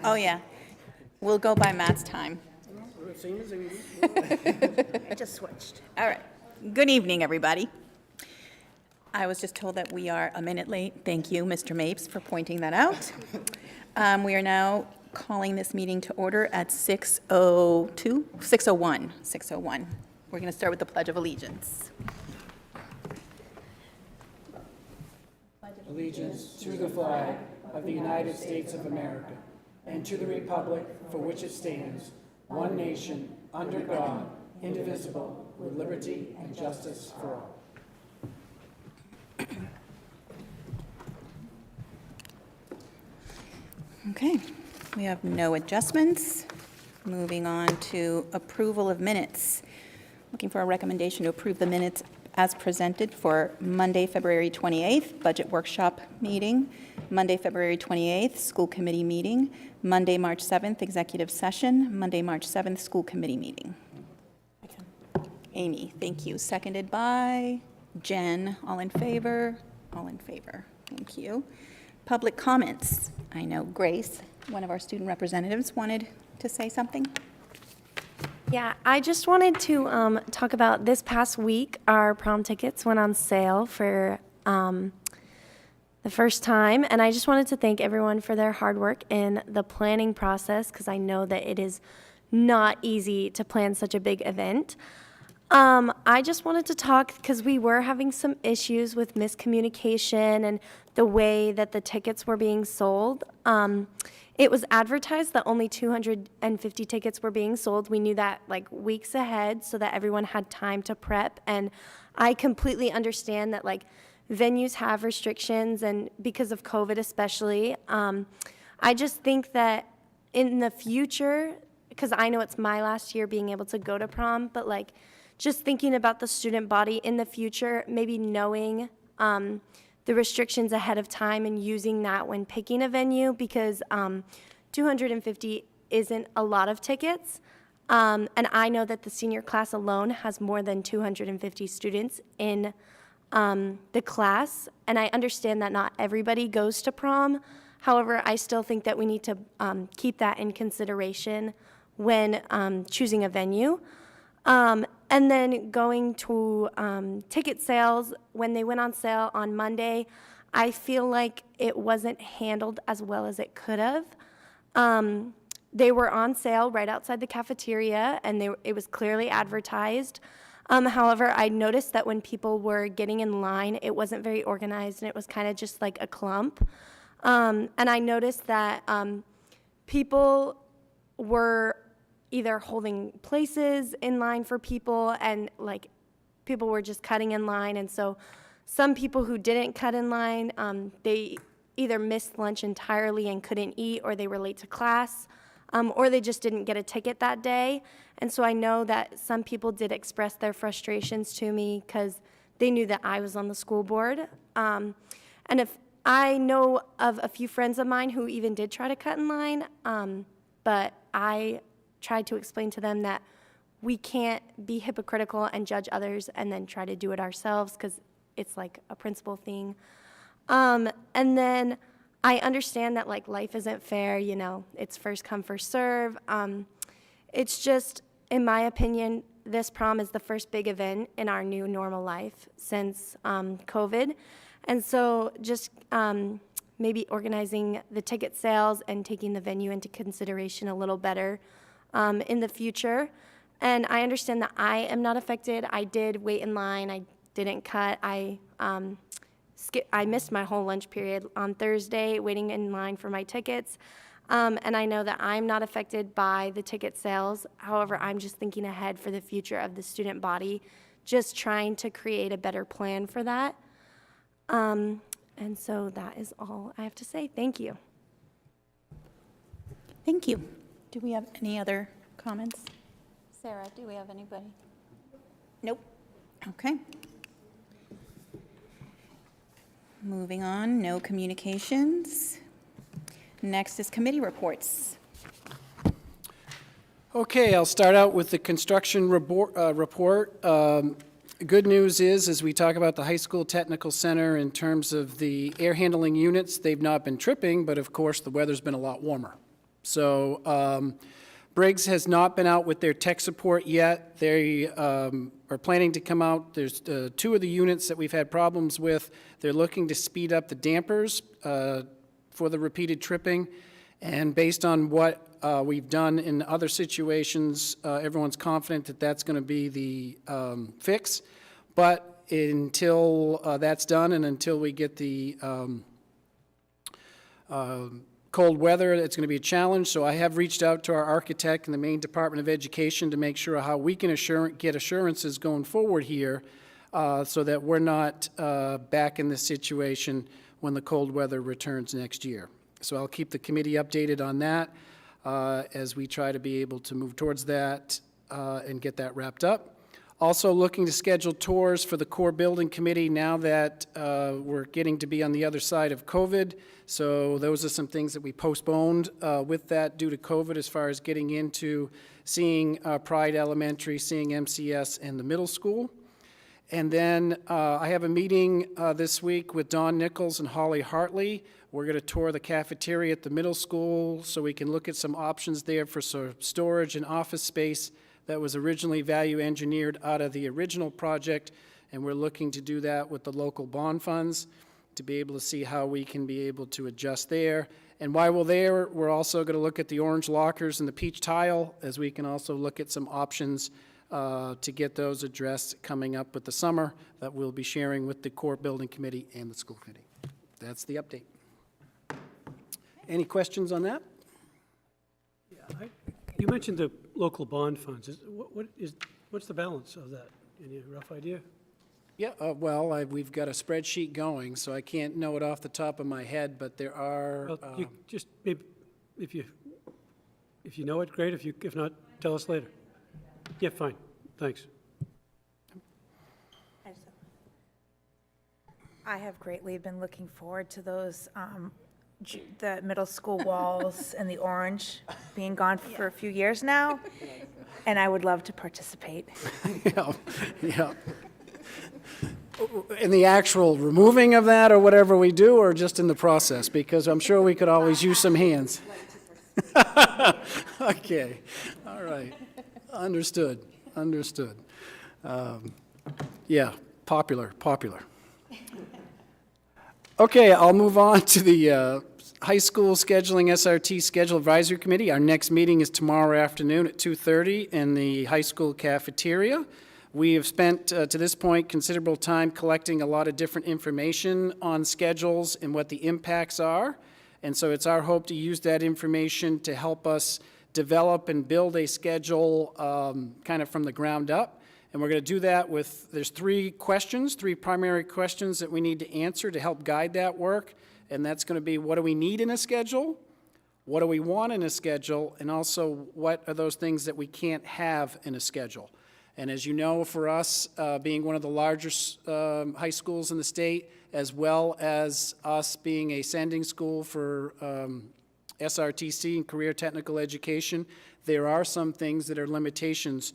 Oh, yeah. We'll go by Matt's time. I just switched. All right. Good evening, everybody. I was just told that we are a minute late. Thank you, Mr. Mapes, for pointing that out. We are now calling this meeting to order at 6:01. We're going to start with the Pledge of Allegiance. Allegiance to the flag of the United States of America and to the republic for which it stands, one nation, under God, indivisible, with liberty and justice for all. Okay, we have no adjustments. Moving on to approval of minutes. Looking for a recommendation to approve the minutes as presented for Monday, February 28th, budget workshop meeting, Monday, February 28th, school committee meeting, Monday, March 7th, executive session, Monday, March 7th, school committee meeting. Amy, thank you. Seconded by Jen. All in favor? All in favor. Thank you. Public comments. I know Grace, one of our student representatives, wanted to say something. Yeah, I just wanted to talk about this past week, our prom tickets went on sale for the first time, and I just wanted to thank everyone for their hard work in the planning process, because I know that it is not easy to plan such a big event. I just wanted to talk, because we were having some issues with miscommunication and the way that the tickets were being sold. It was advertised that only 250 tickets were being sold. We knew that like weeks ahead so that everyone had time to prep. And I completely understand that like venues have restrictions, and because of COVID especially. I just think that in the future, because I know it's my last year being able to go to prom, but like just thinking about the student body in the future, maybe knowing the restrictions ahead of time and using that when picking a venue, because 250 isn't a lot of tickets. And I know that the senior class alone has more than 250 students in the class. And I understand that not everybody goes to prom. However, I still think that we need to keep that in consideration when choosing a venue. And then going to ticket sales, when they went on sale on Monday, I feel like it wasn't handled as well as it could have. They were on sale right outside the cafeteria, and it was clearly advertised. However, I noticed that when people were getting in line, it wasn't very organized, and it was kind of just like a clump. And I noticed that people were either holding places in line for people, and like people were just cutting in line. And so some people who didn't cut in line, they either missed lunch entirely and couldn't eat, or they were late to class, or they just didn't get a ticket that day. And so I know that some people did express their frustrations to me because they knew that I was on the school board. And if I know of a few friends of mine who even did try to cut in line, but I tried to explain to them that we can't be hypocritical and judge others and then try to do it ourselves, because it's like a principle thing. And then I understand that like life isn't fair, you know, it's first come, first serve. It's just, in my opinion, this prom is the first big event in our new normal life since COVID. And so just maybe organizing the ticket sales and taking the venue into consideration a little better in the future. And I understand that I am not affected. I did wait in line. I didn't cut. I missed my whole lunch period on Thursday waiting in line for my tickets. And I know that I'm not affected by the ticket sales. However, I'm just thinking ahead for the future of the student body, just trying to create a better plan for that. And so that is all I have to say. Thank you. Thank you. Do we have any other comments? Sarah, do we have anybody? Nope. Okay. Moving on, no communications. Next is committee reports. Okay, I'll start out with the construction report. good news is, as we talk about the high school technical center in terms of the air handling units, they've not been tripping, but of course the weather's been a lot warmer. So Briggs has not been out with their tech support yet. They are planning to come out. There's 2 of the units that we've had problems with. They're looking to speed up the dampers for the repeated tripping. And based on what we've done in other situations, everyone's confident that that's going to be the fix. But until that's done and until we get the cold weather, it's going to be a challenge. So I have reached out to our architect in the Maine Department of Education to make sure how we can get assurances going forward here so that we're not back in this situation when the cold weather returns next year. So I'll keep the committee updated on that as we try to be able to move towards that and get that wrapped up. Also looking to schedule tours for the core building committee now that we're getting to be on the other side of COVID. So those are some things that we postponed with that due to COVID as far as getting into seeing Pride Elementary, seeing MCS and the middle school. And then I have a meeting this week with Don Nichols and Holly Hartley. We're going to tour the cafeteria at the middle school so we can look at some options there for storage and office space that was originally value engineered out of the original project, and we're looking to do that with the local bond funds to be able to see how we can be able to adjust there. And while we're there, we're also going to look at the orange lockers and the peach tile, as we can also look at some options to get those addressed coming up with the summer that we'll be sharing with the core building committee and the school committee. That's the update. Any questions on that? Yeah, you mentioned the local bond funds. What's the balance of that? Any rough idea? Yeah, well, we've got a spreadsheet going, so I can't know it off the top of my head, but there are... Well, you just maybe if you know it, great. If not, tell us later. Yeah, fine. Thanks. I have greatly been looking forward to those, the middle school walls and the orange being gone for a few years now, and I would love to participate. Yeah. In the actual removing of that or whatever we do, or just in the process? Because I'm sure we could always use some hands. Okay, all right. Understood. Yeah, popular. Okay, I'll move on to the high school scheduling SRT schedule advisory committee. Our next meeting is tomorrow afternoon at 2:30 in the high school cafeteria. We have spent, to this point, considerable time collecting a lot of different information on schedules and what the impacts are. And so it's our hope to use that information to help us develop and build a schedule kind of from the ground up. And we're going to do that with, there's 3 primary questions that we need to answer to help guide that work. And that's going to be, what do we need in a schedule? What do we want in a schedule? And also, what are those things that we can't have in a schedule? And as you know, for us, being one of the largest high schools in the state, as well as us being a sending school for SRTC and career technical education, there are some things that are limitations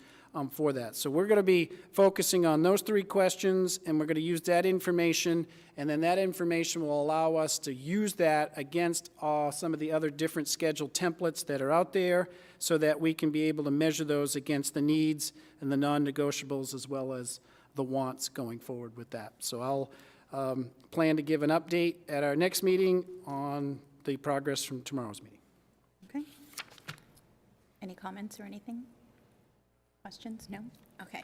for that. So we're going to be focusing on those 3 questions, and we're going to use that information, and then that information will allow us to use that against some of the other different schedule templates that are out there so that we can be able to measure those against the needs and the non-negotiables as well as the wants going forward with that. So I'll plan to give an update at our next meeting on the progress from tomorrow's meeting. Okay. Any comments or anything? Questions? No? Okay.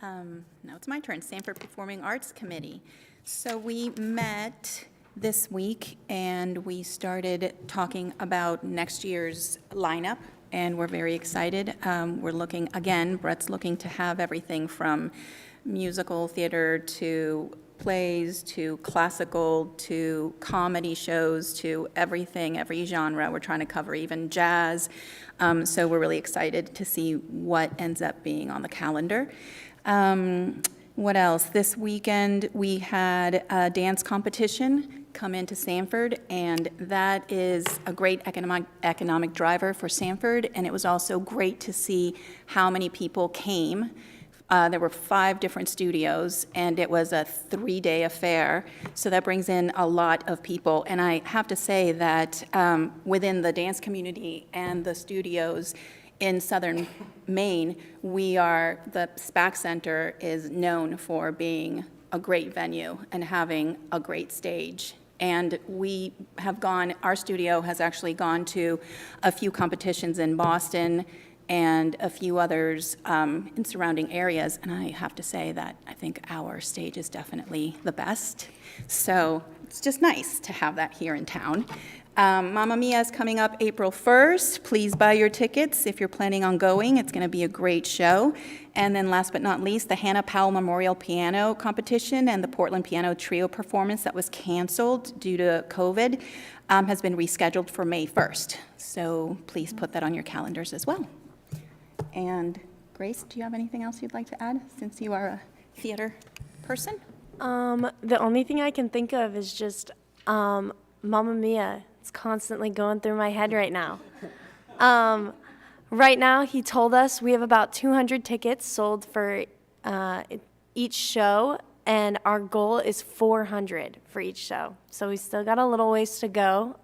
Now it's my turn. Sanford Performing Arts Committee. So we met this week and we started talking about next year's lineup, and we're very excited. We're looking, again, Brett's looking to have everything from musical theater to plays to classical to comedy shows to everything, every genre. We're trying to cover even jazz. So we're really excited to see what ends up being on the calendar. What else? This weekend we had a dance competition come into Sanford, and that is a great economic driver for Sanford, and it was also great to see how many people came There were 5 different studios, and it was a 3-day affair. So that brings in a lot of people. And I have to say that within the dance community and the studios in southern Maine, the SPAC Center is known for being a great venue and having a great stage. And our studio has actually gone to a few competitions in Boston and a few others in surrounding areas, and I have to say that I think our stage is definitely the best. So it's just nice to have that here in town. Mamma Mia is coming up April 1st. Please buy your tickets if you're planning on going. It's going to be a great show. And then last but not least, the Hannah Powell Memorial Piano Competition and the Portland Piano Trio performance that was canceled due to COVID has been rescheduled for May 1st. So please put that on your calendars as well. And Grace, do you have anything else you'd like to add, since you are a theater person? The only thing I can think of is just Mamma Mia. It's constantly going through my head right now. Right now, he told us we have about 200 tickets sold for each show, and our goal is 400 for each show. So we still got a little ways to go.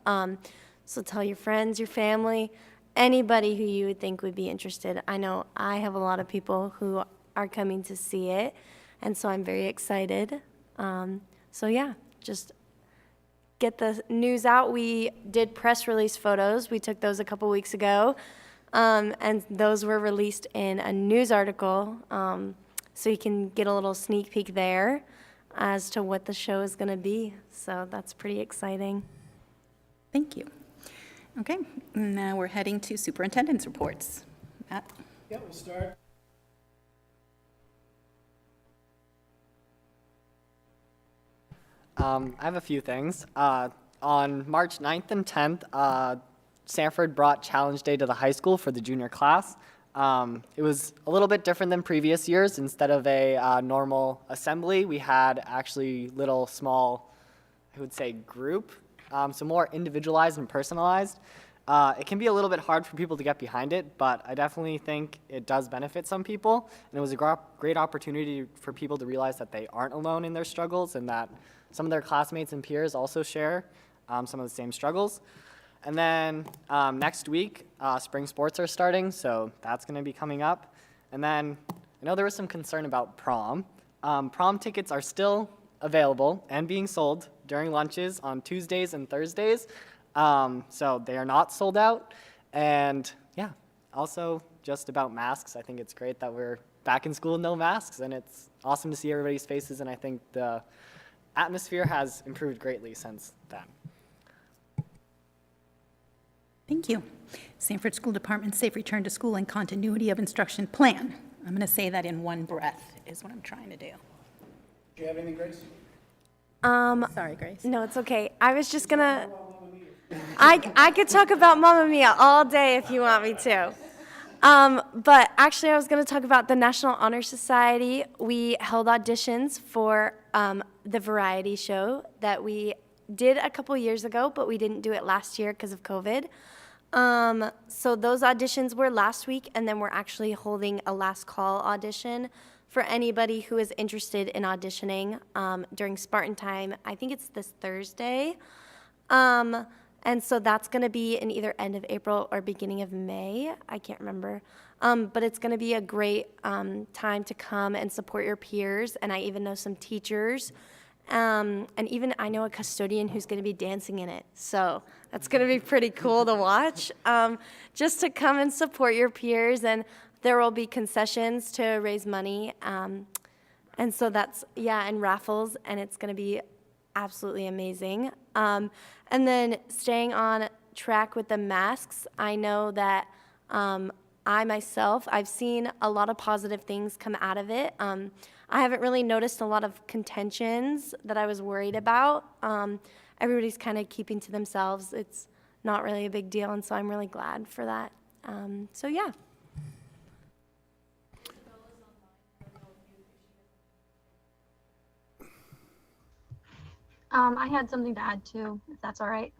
So tell your friends, your family, anybody who you would think would be interested. I know I have a lot of people who are coming to see it, and so I'm very excited. So yeah, just get the news out. We did press release photos. We took those a couple weeks ago, and those were released in a news article, so you can get a little sneak peek there as to what the show is going to be. So that's pretty exciting. Thank you. Okay, now we're heading to superintendent's reports. Matt? Yeah, we'll start. I have a few things. On March 9th and 10th, Sanford brought Challenge Day to the high school for the junior class. It was a little bit different than previous years. Instead of a normal assembly, we had actually little small, I would say, group, so more individualized and personalized. It can be a little bit hard for people to get behind it, but I definitely think it does benefit some people. And it was a great opportunity for people to realize that they aren't alone in their struggles, and that some of their classmates and peers also share some of the same struggles. And then next week, spring sports are starting, so that's going to be coming up. And then I know there was some concern about prom. Prom tickets are still available and being sold during lunches on Tuesdays and Thursdays. So they are not sold out. And yeah, also just about masks. I think it's great that we're back in school with no masks, and it's awesome to see everybody's faces, and I think the atmosphere has improved greatly since then. Thank you. Sanford School Department Safe Return to School and Continuity of Instruction Plan. I'm going to say that in one breath is what I'm trying to do. Do you have anything, Grace? Sorry, Grace. No, it's okay. I was just gonna, I could talk about Mamma Mia all day if you want me to. But actually I was gonna talk about the National Honor Society. We held auditions for the variety show that we did a couple years ago, but we didn't do it last year because of COVID. So those auditions were last week, and then we're actually holding a last call audition for anybody who is interested in auditioning during Spartan time. I think it's this Thursday. And so that's going to be in either end of April or beginning of May. I can't remember. But it's going to be a great time to come and support your peers. And I even know some teachers. And even I know a custodian who's going to be dancing in it. So that's going to be pretty cool to watch. Just to come and support your peers. And there will be concessions to raise money. And so that's, yeah, and raffles. And it's going to be absolutely amazing. And then staying on track with the masks, I know that I myself, I've seen a lot of positive things come out of it. I haven't really noticed a lot of contentions that I was worried about. Everybody's kind of keeping to themselves. It's not really a big deal, and so I'm really glad for that. So yeah. I had something to add too, if that's all right.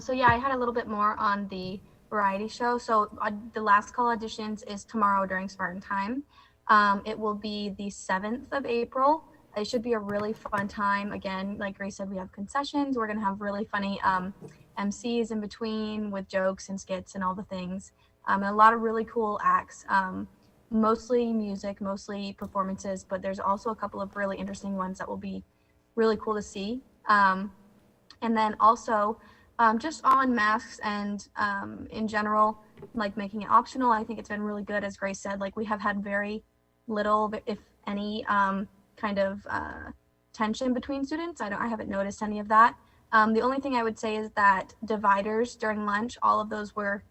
So yeah, I had a little bit more on the variety show. So the last call auditions is tomorrow during Spartan time. It will be the 7th of April. It should be a really fun time. Again, like Grace said, we have concessions. We're going to have really funny MCs in between with jokes and skits and all the things. And a lot of really cool acts, mostly music, mostly performances, but there's also a couple of really interesting ones that will be really cool to see. And then also just on masks and in general, like making it optional, I think it's been really good. As Grace said, like we have had very little, if any, kind of tension between students. I haven't noticed any of that. The only thing I would say is that dividers during lunch, all of those were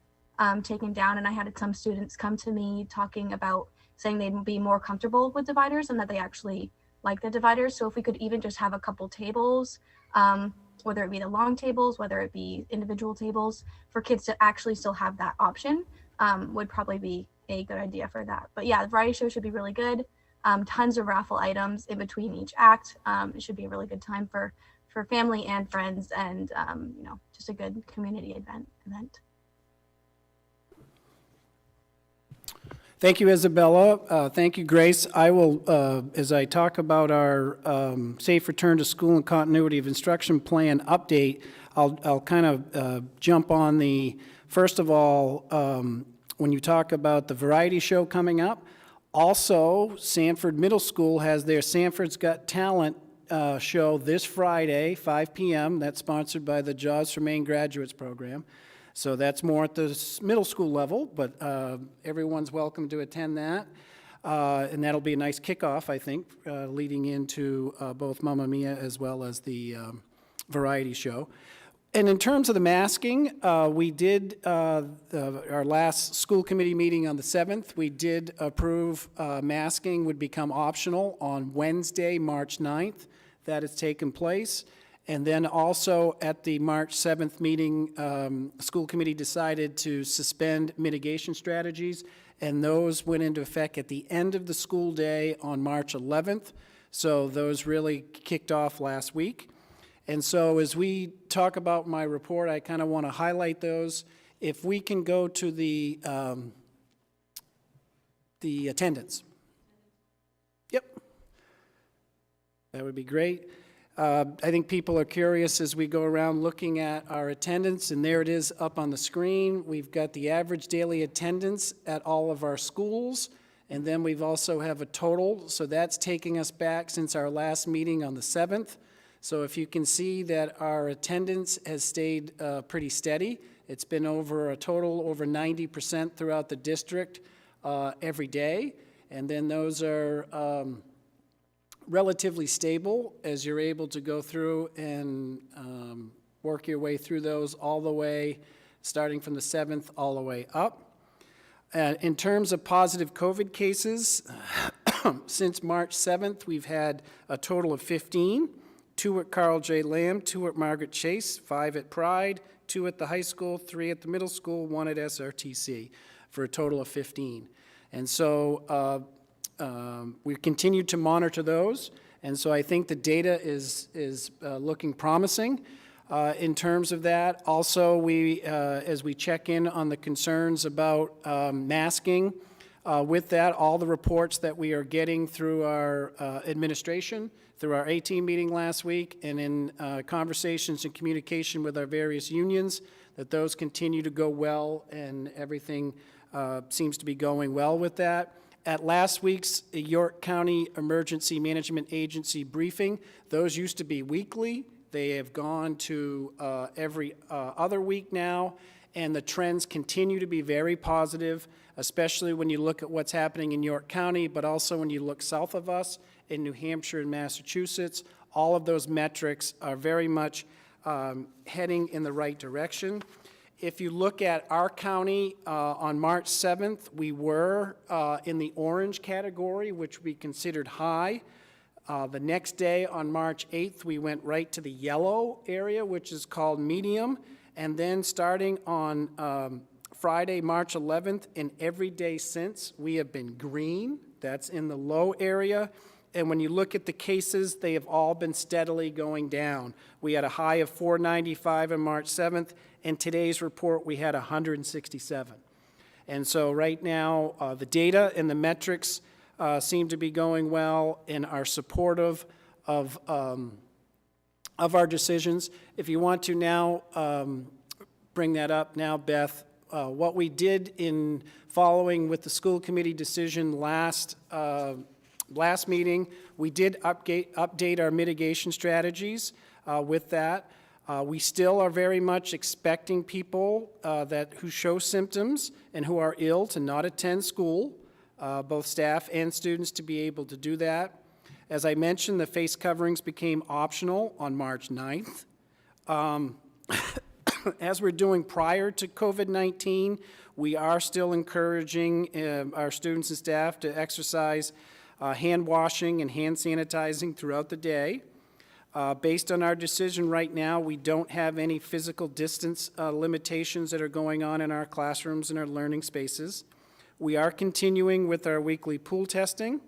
taken down, and I had some students come to me talking about saying they'd be more comfortable with dividers and that they actually like the dividers. So if we could even just have a couple tables, whether it be the long tables, whether it be individual tables, for kids to actually still have that option, would probably be a good idea for that. But yeah, the variety show should be really good. Tons of raffle items in between each act. It should be a really good time for family and friends, and just a good community event. Thank you, Isabella. Thank you, Grace. I will, as I talk about our safe return to school and continuity of instruction plan update, I'll kind of jump on the, first of all, when you talk about the variety show coming up, also, Sanford Middle School has their Sanford's Got Talent show this Friday, 5 p.m. That's sponsored by the Jobs for Maine Graduates program. So that's more at the middle school level, but everyone's welcome to attend that. And that'll be a nice kickoff, I think, leading into both Mamma Mia as well as the variety show. And in terms of the masking, we did, our last school committee meeting on the 7th, we did approve masking would become optional on Wednesday, March 9th. That has taken place. And then also at the March 7th meeting, school committee decided to suspend mitigation strategies, and those went into effect at the end of the school day on March 11th. So those really kicked off last week. And so as we talk about my report, I kind of want to highlight those. If we can go to the attendance. Yep. That would be great. I think people are curious as we go around looking at our attendance, and there it is up on the screen. We've got the average daily attendance at all of our schools, and then we've also have a total. So that's taking us back since our last meeting on the 7th. So if you can see that our attendance has stayed pretty steady. It's been over a total over 90% throughout the district every day. And then those are relatively stable as you're able to go through and work your way through those all the way, starting from the 7th all the way up. In terms of positive COVID cases, since March 7th, we've had a total of 15. 2 at Carl J. Lamb, 2 at Margaret Chase, 5 at Pride, 2 at the high school, 3 at the middle school, 1 at SRTC, for a total of 15. And so we continue to monitor those, and so I think the data is looking promising in terms of that. Also, as we check in on the concerns about masking, with that, all the reports that we are getting through our administration, through our A-team meeting last week, and in conversations and communication with our various unions, that those continue to go well, and everything seems to be going well with that. At last week's York County Emergency Management Agency briefing, those used to be weekly. They have gone to every other week now, and the trends continue to be very positive, especially when you look at what's happening in York County, but also when you look south of us in New Hampshire and Massachusetts. All of those metrics are very much heading in the right direction. If you look at our county, on March 7th, we were in the orange category, which we considered high. The next day, on March 8th, we went right to the yellow area, which is called medium. And then starting on Friday, March 11th, and every day since, we have been green. That's in the low area. And when you look at the cases, they have all been steadily going down. We had a high of 495 on March 7th, and today's report we had 167. And so right now, the data and the metrics seem to be going well and are supportive of our decisions. If you want to now bring that up now, Beth, what we did in following with the school committee decision last meeting, we did update our mitigation strategies with that. We still are very much expecting people who show symptoms and who are ill to not attend school, both staff and students to be able to do that. As I mentioned, the face coverings became optional on March 9th. As we're doing prior to COVID-19, we are still encouraging our students and staff to exercise hand washing and hand sanitizing throughout the day. Based on our decision right now, we don't have any physical distance limitations that are going on in our classrooms and our learning spaces. We are continuing with our weekly pool testing.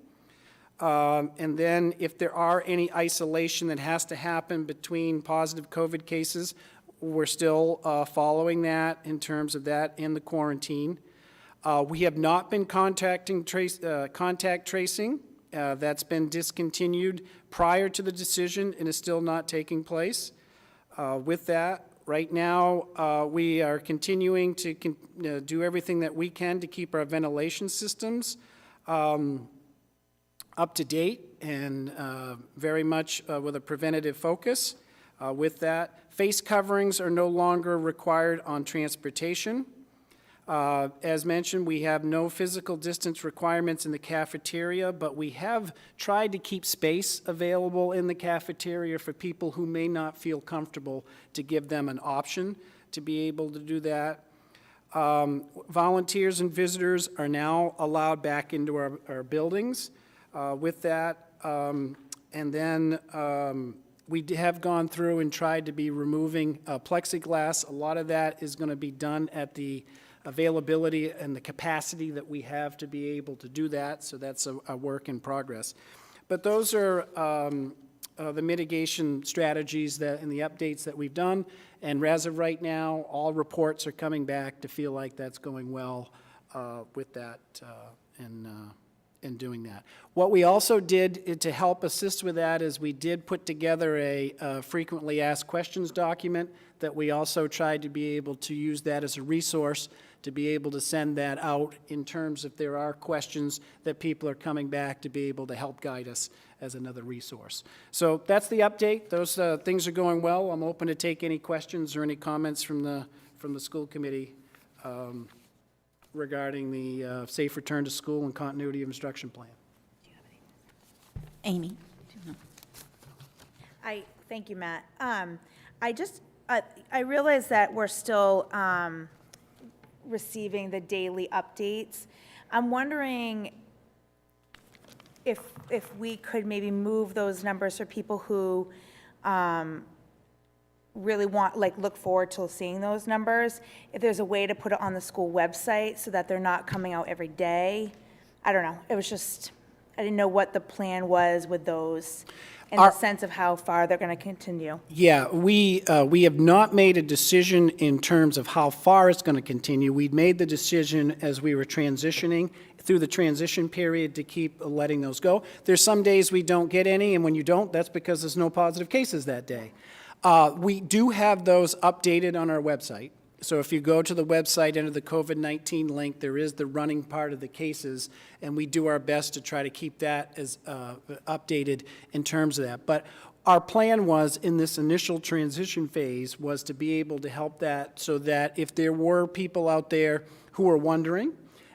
And then if there are any isolation that has to happen between positive COVID cases, we're still following that in terms of that and the quarantine. We have not been contact tracing. That's been discontinued prior to the decision and is still not taking place. With that, right now, we are continuing to do everything that we can to keep our ventilation systems up to date and very much with a preventative focus. With that, face coverings are no longer required on transportation. As mentioned, we have no physical distance requirements in the cafeteria, but we have tried to keep space available in the cafeteria for people who may not feel comfortable, to give them an option to be able to do that. Volunteers and visitors are now allowed back into our buildings with that. And then we have gone through and tried to be removing plexiglass. A lot of that is going to be done at the availability and the capacity that we have to be able to do that, so that's a work in progress. But those are the mitigation strategies that and the updates that we've done, and as of right now, all reports are coming back to feel like that's going well with that and doing that. What we also did to help assist with that is we did put together a frequently asked questions document that we also tried to be able to use that as a resource to be able to send that out in terms if there are questions that people are coming back to be able to help guide us as another resource. So that's the update. Those things are going well. I'm open to take any questions or any comments from the school committee regarding the safe return to school and continuity of instruction plan. Amy? Thank you, Matt. I realize that we're still receiving the daily updates. I'm wondering if we could maybe move those numbers for people who really look forward to seeing those numbers, if there's a way to put it on the school website so that they're not coming out every day. I don't know. It was just, I didn't know what the plan was with those in the sense of how far they're going to continue. Yeah, we have not made a decision in terms of how far it's going to continue. We'd made the decision as we were transitioning through the transition period to keep letting those go. There's some days we don't get any, and when you don't, that's because there's no positive cases that day. We do have those updated on our website. So if you go to the website under the COVID-19 link, there is the running part of the cases, and we do our best to try to keep that as updated in terms of that. But our plan was, in this initial transition phase, was to be able to help that so that if there were people out there who are wondering,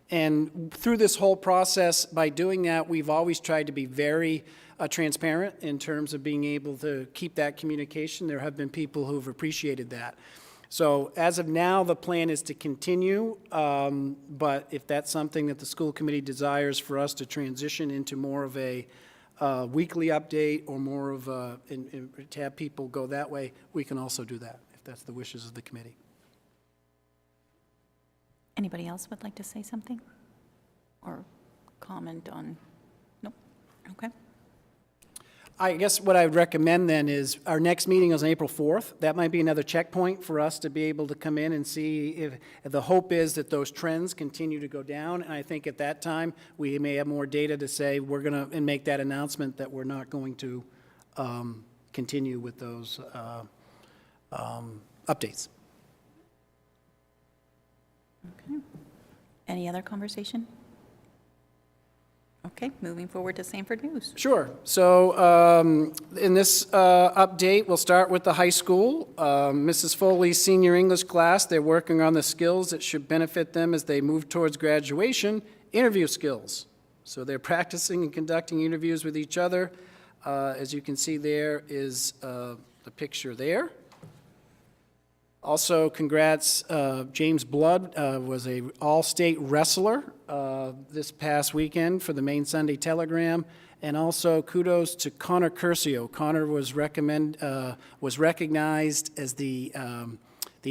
and through this whole process, by doing that, we've always tried to be very transparent in terms of being able to keep that communication. There have been people who've appreciated that. So as of now, the plan is to continue, but if that's something that the school committee desires for us to transition into more of a weekly update or more of to have people go that way, we can also do that, if that's the wishes of the committee. Anybody else would like to say something or comment on? Nope. Okay. I guess what I would recommend then is our next meeting is on April 4th. That might be another checkpoint for us to be able to come in and see if the hope is that those trends continue to go down. And I think at that time, we may have more data to say we're going to, and make that announcement that we're not going to continue with those updates. Okay. Any other conversation? Okay, moving forward to Sanford News. Sure. So in this update, we'll start with the high school. Mrs. Foley's senior English class, they're working on the skills that should benefit them as they move towards graduation, interview skills. So they're practicing and conducting interviews with each other. As you can see, there is the picture there. Also, congrats, James Blood was a all-state wrestler this past weekend for the Maine Sunday Telegram, and also kudos to Connor Curcio. Connor was recognized as the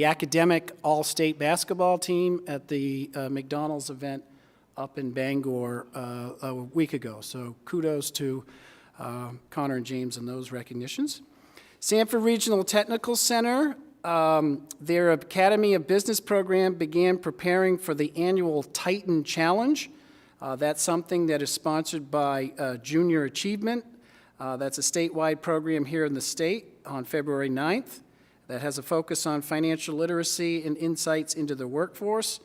academic all-state basketball team at the McDonald's event up in Bangor a week ago. So kudos to Connor and James on those recognitions. Sanford Regional Technical Center, their Academy of Business program began preparing for the annual Titan Challenge. That's something that is sponsored by Junior Achievement. That's a statewide program here in the state on February 9th that has a focus on financial literacy and insights into the workforce.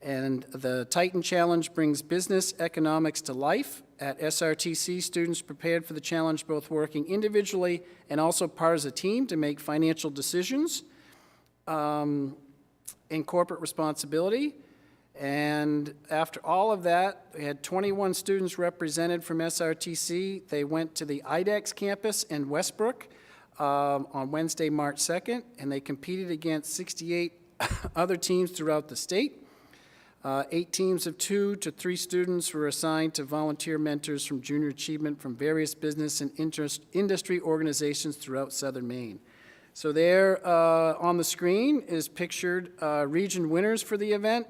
And the Titan Challenge brings business economics to life. At SRTC, students prepared for the challenge both working individually and also part as a team to make financial decisions in corporate responsibility. And after all of that, we had 21 students represented from SRTC. They went to the IDEX campus in Westbrook on Wednesday, March 2nd, and they competed against 68 other teams throughout the state. 8 teams of 2 to 3 students were assigned to volunteer mentors from Junior Achievement from various business and industry organizations throughout southern Maine. So there on the screen is pictured region winners for the event,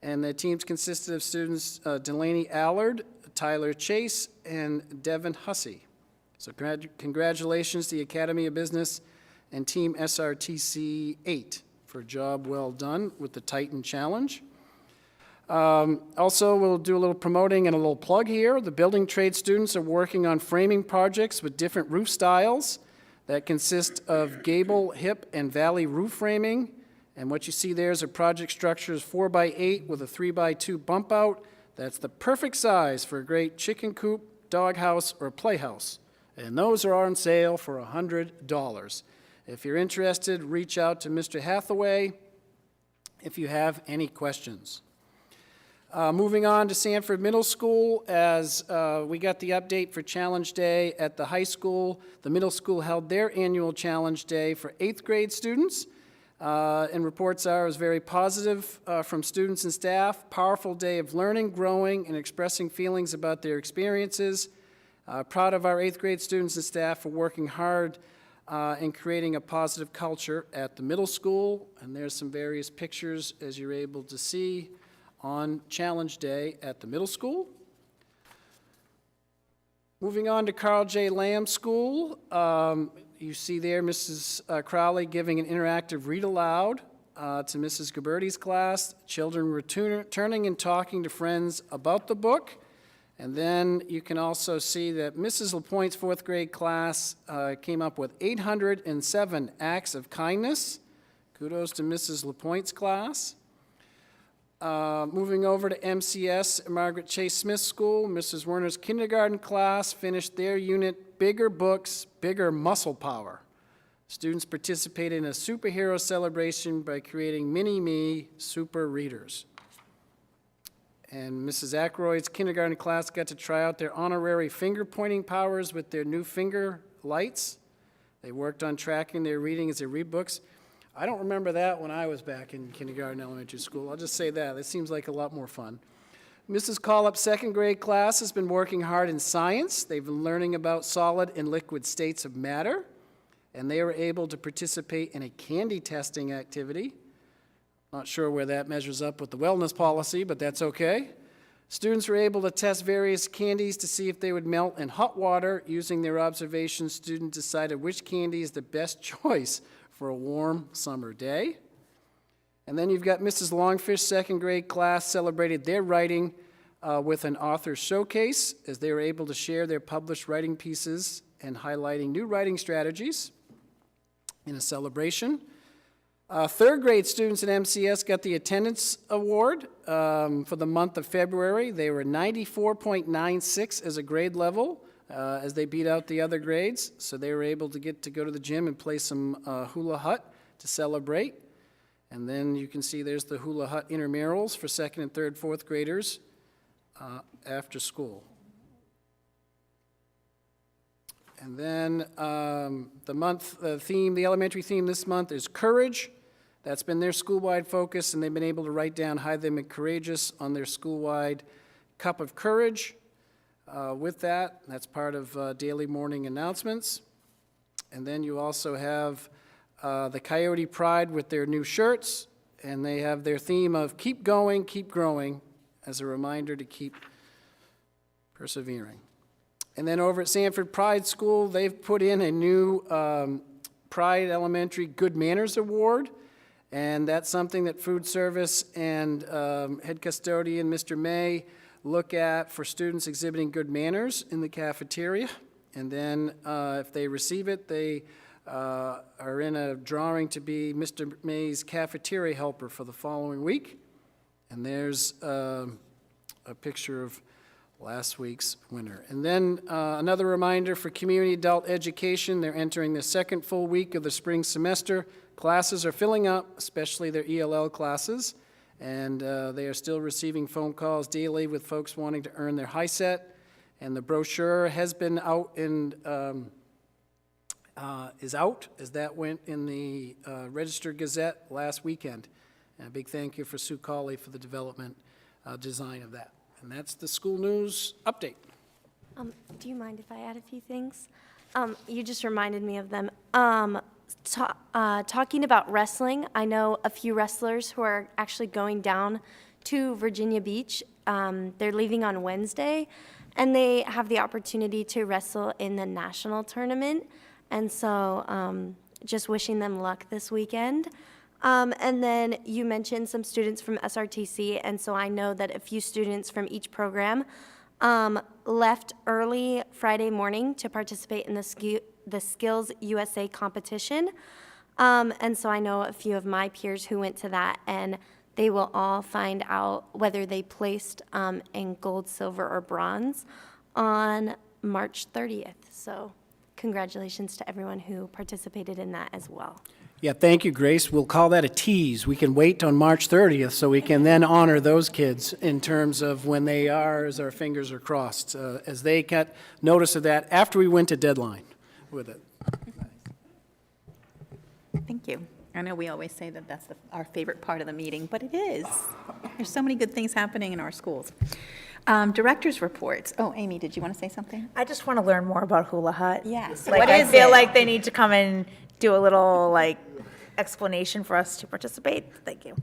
and the teams consisted of students Delaney Allard, Tyler Chase, and Devin Hussey. So congratulations to the Academy of Business and Team SRTC 8 for a job well done with the Titan Challenge. Also, we'll do a little promoting and a little plug here. The building trade students are working on framing projects with different roof styles that consist of gable, hip, and valley roof framing. And what you see there is a project structure is 4x8 with a 3x2 bump out. That's the perfect size for a great chicken coop, doghouse, or playhouse. And those are on sale for $100. If you're interested, reach out to Mr. Hathaway if you have any questions. Moving on to Sanford Middle School, as we got the update for Challenge Day at the high school, the middle school held their annual Challenge Day for 8th grade students. And reports are it was very positive from students and staff. Powerful day of learning, growing, and expressing feelings about their experiences. Proud of our 8th grade students and staff for working hard in creating a positive culture at the middle school. And there's some various pictures, as you're able to see, on Challenge Day at the middle school. Moving on to Carl J. Lamb School, you see there Mrs. Crowley giving an interactive read aloud to Mrs. Gabberty's class. Children returning and talking to friends about the book. And then you can also see that Mrs. LaPointe's 4th grade class came up with 807 acts of kindness. Kudos to Mrs. LaPointe's class. Moving over to MCS, Margaret Chase Smith School, Mrs. Werner's kindergarten class finished their unit, Bigger Books, Bigger Muscle Power. Students participated in a superhero celebration by creating mini-me super readers. And Mrs. Ackroyd's kindergarten class got to try out their honorary finger-pointing powers with their new finger lights. They worked on tracking their reading as they read books. I don't remember that when I was back in kindergarten, elementary school. I'll just say that. It seems like a lot more fun. Mrs. Collup's 2nd grade class has been working hard in science. They've been learning about solid and liquid states of matter, and they were able to participate in a candy testing activity. Not sure where that measures up with the wellness policy, but that's okay. Students were able to test various candies to see if they would melt in hot water. Using their observations, students decided which candy is the best choice for a warm summer day. And then you've got Mrs. Longfish, second grade class, celebrated their writing with an author showcase as they were able to share their published writing pieces and highlighting new writing strategies in a celebration. Third grade students at MCS got the attendance award for the month of February. They were 94.96 as a grade level as they beat out the other grades. So they were able to get to go to the gym and play some hula hut to celebrate. And then you can see there's the hula hut intramurals for second and third, fourth graders after school. And then the elementary theme this month is courage. That's been their school-wide focus, and they've been able to write down "Hide Them and Courageous" on their school-wide cup of courage. With that, that's part of daily morning announcements. And then you also have the Coyote Pride with their new shirts, and they have their theme of "Keep going, keep growing," as a reminder to keep persevering. And then over at Sanford Pride School, they've put in a new Pride Elementary Good Manners Award. And that's something that food service and head custodian, Mr. May, look at for students exhibiting good manners in the cafeteria. And then if they receive it, they are in a drawing to be Mr. May's cafeteria helper for the following week. And there's a picture of last week's winner. And then another reminder for community adult education, they're entering the second full week of the spring semester. Classes are filling up, especially their ELL classes, and they are still receiving phone calls daily with folks wanting to earn their high set. And the brochure has been out and is out, as that went in the Register Gazette last weekend. And a big thank you for Sue Cawley for the development design of that. And that's the school news update. Do you mind if I add a few things? You just reminded me of them. Talking about wrestling, I know a few wrestlers who are actually going down to Virginia Beach. They're leaving on Wednesday, and they have the opportunity to wrestle in the national tournament. And so just wishing them luck this weekend. And then you mentioned some students from SRTC, and so I know that a few students from each program left early Friday morning to participate in the Skills USA competition. And so I know a few of my peers who went to that, and they will all find out whether they placed in gold, silver, or bronze on March 30th. So congratulations to everyone who participated in that as well. Yeah, thank you, Grace. We'll call that a tease. We can wait on March 30th so we can then honor those kids in terms of when they are, as our fingers are crossed, as they got notice of that after we went to deadline with it. Thank you. I know we always say that that's our favorite part of the meeting, but it is. There's so many good things happening in our schools. Director's reports. Oh, Amy, did you want to say something? I just want to learn more about hula hut. Yes. Like, What I is feel it? like they need to come and do a little, like, explanation for us to participate. Thank you.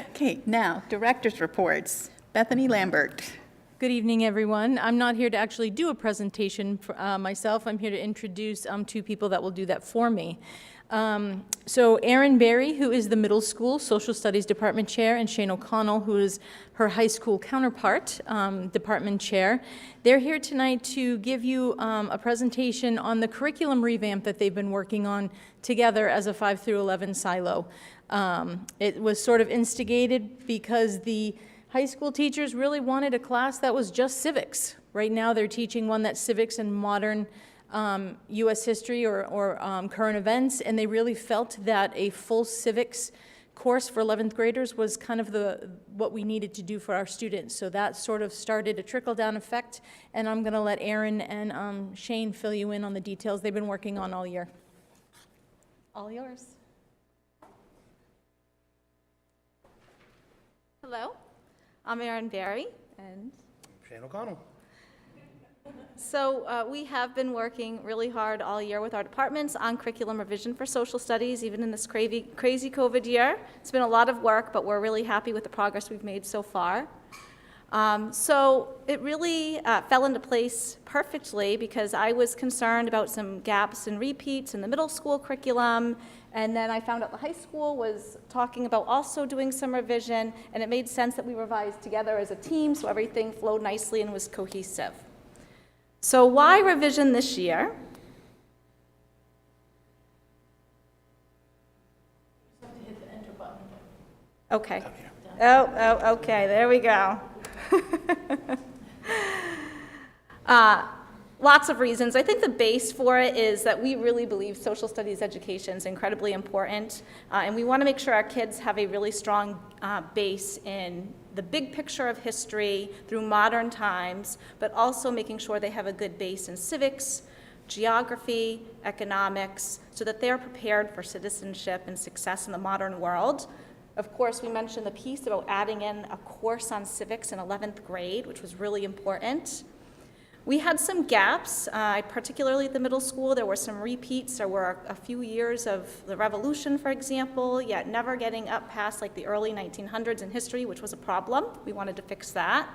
Okay, now, director's reports. Bethany Lambert. Good evening, everyone. I'm not here to actually do a presentation for, myself. I'm here to introduce two people that will do that for me. So Erin Berry, who is the middle school social studies department chair, and Shane O'Connell, who is her high school counterpart, department chair. They're here tonight to give you a presentation on the curriculum revamp that they've been working on together as a 5 through 11 silo. It was sort of instigated because the high school teachers really wanted a class that was just civics. Right now they're teaching one that's civics and modern U.S. history or current events, and they really felt that a full civics course for 11th graders was kind of what we needed to do for our students. So that sort of started a trickle-down effect, and I'm going to let Erin and Shane fill you in on the details they've been working on all year. All yours. Hello, I'm Erin Berry, and Shane O'Connell. So we have been working really hard all year with our departments on curriculum revision for social studies, even in this crazy COVID year. It's been a lot of work, but we're really happy with the progress we've made so far. So it really fell into place perfectly because I was concerned about some gaps and repeats in the middle school curriculum, and then I found out the high school was talking about also doing some revision, and it made sense that we revised together as a team so everything flowed nicely and was cohesive. So why revision this year? Okay. Oh, okay, there we go. Lots of reasons. I think the base for it is that we really believe social studies education is incredibly important, and we want to make sure our kids have a really strong base in the big picture of history through modern times, but also making sure they have a good base in civics, geography, economics, so that they're prepared for citizenship and success in the modern world. Of course, we mentioned the piece about adding in a course on civics in 11th grade, which was really important. We had some gaps, particularly at the middle school. There were some repeats. There were a few years of the Revolution, for example, yet never getting up past like the early 1900s in history, which was a problem. We wanted to fix that.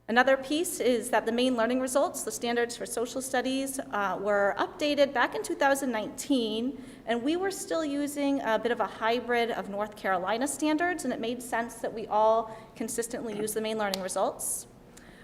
Another piece is that the main learning results, the standards for social studies, were updated back in 2019, and we were still using a bit of a hybrid of North Carolina standards, and it made sense that we all consistently use the main learning results.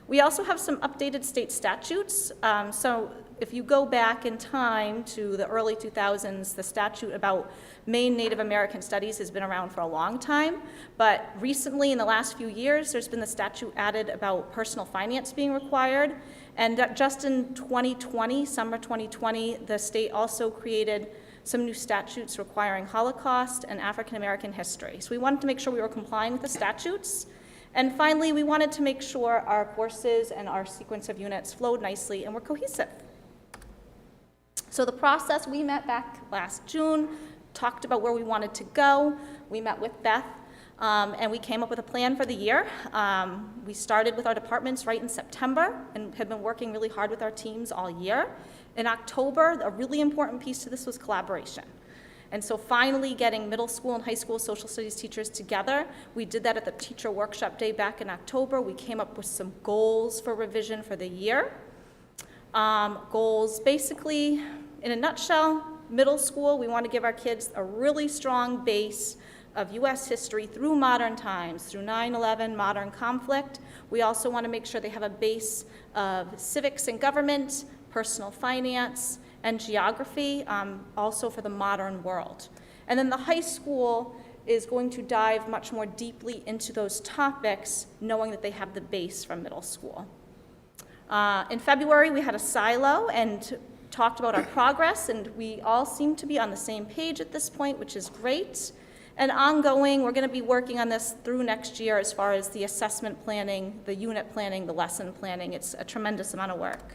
We also have some updated state statutes. So if you go back in time to the early 2000s, the statute about Maine Native American Studies has been around for a long time, but recently in the last few years, there's been the statute added about personal finance being required. And just in 2020, summer 2020, the state also created some new statutes requiring Holocaust and African American history. So we wanted to make sure we were complying with the statutes. And finally, we wanted to make sure our courses and our sequence of units flowed nicely and were cohesive. So the process, we met back last June, talked about where we wanted to go. We met with Beth, and we came up with a plan for the year. We started with our departments right in September and have been working really hard with our teams all year. In October, a really important piece to this was collaboration. And so finally getting middle school and high school social studies teachers together, we did that at the teacher workshop day back in October. We came up with some goals for revision for the year. Goals basically, in a nutshell, middle school, we want to give our kids a really strong base of U.S. history through modern times, through 9/11, modern conflict. We also want to make sure they have a base of civics and government, personal finance, and geography, also for the modern world. And then the high school is going to dive much more deeply into those topics, knowing that they have the base from middle school. In February, we had a silo and talked about our progress, and we all seem to be on the same page at this point, which is great. And ongoing, we're going to be working on this through next year as far as the assessment planning, the unit planning, the lesson planning. It's a tremendous amount of work.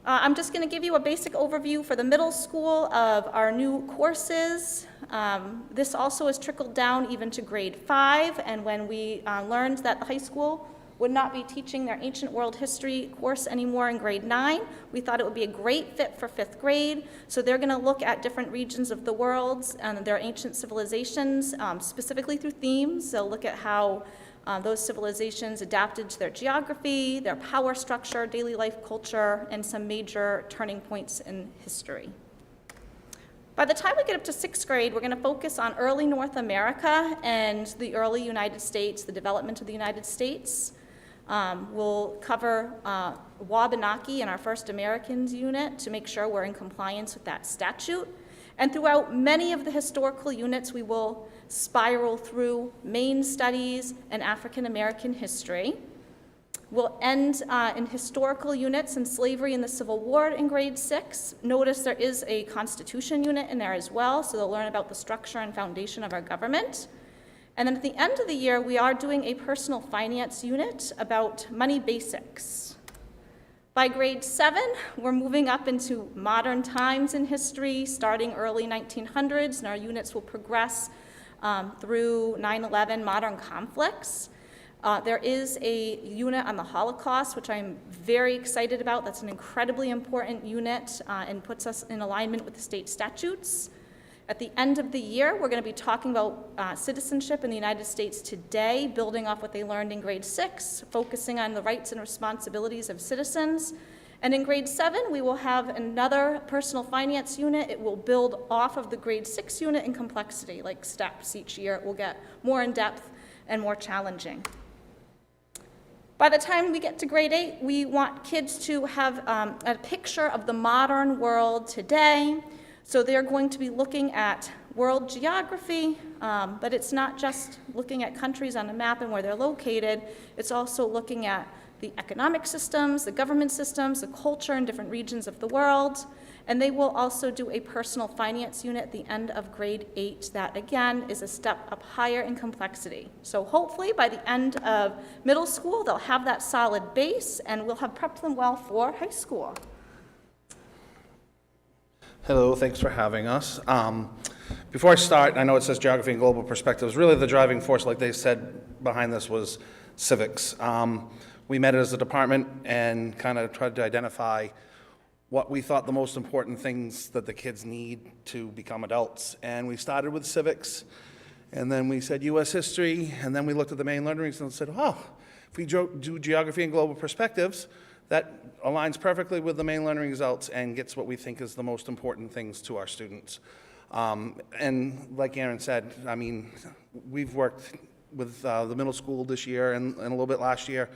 I'm just going to give you a basic overview for the middle school of our new courses. This also has trickled down even to grade 5, and when we learned that the high school would not be teaching their ancient world history course anymore in grade 9, we thought it would be a great fit for 5th grade. So they're going to look at different regions of the world and their ancient civilizations, specifically through themes. They'll look at how those civilizations adapted to their geography, their power structure, daily life culture, and some major turning points in history. By the time we get up to 6th grade, we're going to focus on early North America and the early United States, the development of the United States. We'll cover Wabanaki in our First Americans unit to make sure we're in compliance with that statute. And throughout many of the historical units, we will spiral through Maine studies and African American history. We'll end in historical units and slavery and the Civil War in grade 6. Notice there is a Constitution unit in there as well, so they'll learn about the structure and foundation of our government. And then at the end of the year, we are doing a personal finance unit about money basics. By grade 7, we're moving up into modern times in history, starting early 1900s, and our units will progress through 9/11 modern conflicts. There is a unit on the Holocaust, which I'm very excited about. That's an incredibly important unit and puts us in alignment with the state statutes. At the end of the year, we're going to be talking about citizenship in the United States today, building off what they learned in grade 6, focusing on the rights and responsibilities of citizens. And in grade 7, we will have another personal finance unit. It will build off of the grade 6 unit in complexity, like steps each year. It will get more in depth and more challenging. By the time we get to grade 8, we want kids to have a picture of the modern world today. So they're going to be looking at world geography, but it's not just looking at countries on a map and where they're located. It's also looking at the economic systems, the government systems, the culture in different regions of the world. And they will also do a personal finance unit at the end of grade 8 that, again, is a step up higher in complexity. So hopefully by the end of middle school, they'll have that solid base and we'll have prepped them well for high school. Hello, thanks for having us. Before I start, I know it says geography and global perspectives. Really the driving force, like they said, behind this was civics. We met as a department and kind of tried to identify what we thought the most important things that the kids need to become adults. And we started with civics, and then we said U.S. history, and then we looked at the main learning and said, oh, if we do geography and global perspectives, that aligns perfectly with the main learning results and gets what we think is the most important things to our students. And like Aaron said, I mean, we've worked with the middle school this year and a little bit last year.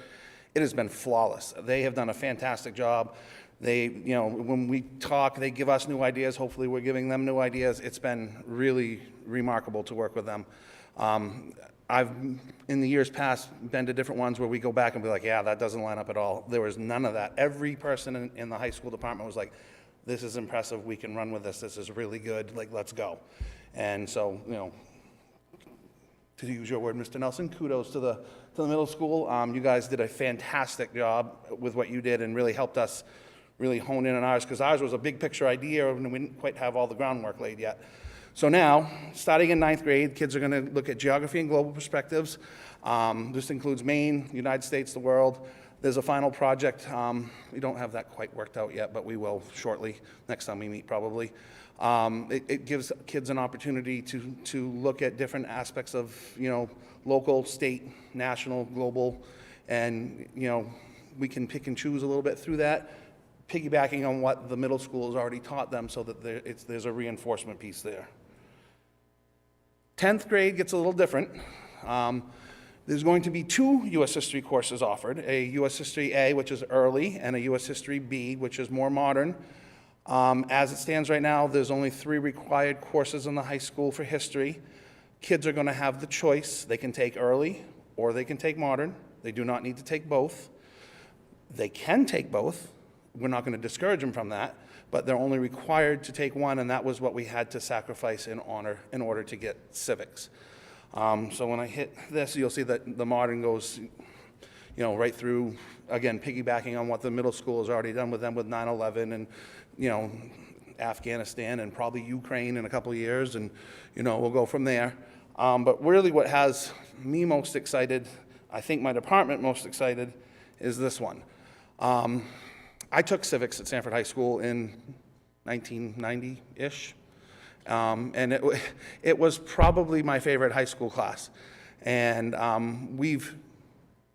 It has been flawless. They have done a fantastic job. They, you know, when we talk, they give us new ideas. Hopefully we're giving them new ideas. It's been really remarkable to work with them. I've, in the years past, been to different ones where we go back and be like, yeah, that doesn't line up at all. There was none of that. Every person in the high school department was like, this is impressive. We can run with this. This is really good. Like, let's go. And so, you know, to use your word, Mr. Nelson, kudos to the middle school. You guys did a fantastic job with what you did and really helped us really hone in on ours, because ours was a big picture idea and we didn't quite have all the groundwork laid yet. So now, starting in 9th grade, kids are going to look at geography and global perspectives. This includes Maine, United States, the world. There's a final project. We don't have that quite worked out yet, but we will shortly, next time we meet probably. It gives kids an opportunity to look at different aspects of, you know, local, state, national, global, and, you know, we can pick and choose a little bit through that, piggybacking on what the middle school has already taught them so that there's a reinforcement piece there. 10th grade gets a little different. There's going to be 2 U.S. History courses offered, a U.S. History A, which is early, and a U.S. History B, which is more modern. As it stands right now, there's only 3 required courses in the high school for history. Kids are going to have the choice. They can take early or they can take modern. They do not need to take both. They can take both. We're not going to discourage them from that, but they're only required to take one, and that was what we had to sacrifice in order to get civics. So when I hit this, you'll see that the modern goes, you know, right through, again, piggybacking on what the middle school has already done with them with 9/11 and, you know, Afghanistan and probably Ukraine in a couple of years, and, you know, we'll go from there. But really what has me most excited, I think my department most excited, is this one. I took civics at Sanford High School in 1990-ish, and it was probably my favorite high school class. And we've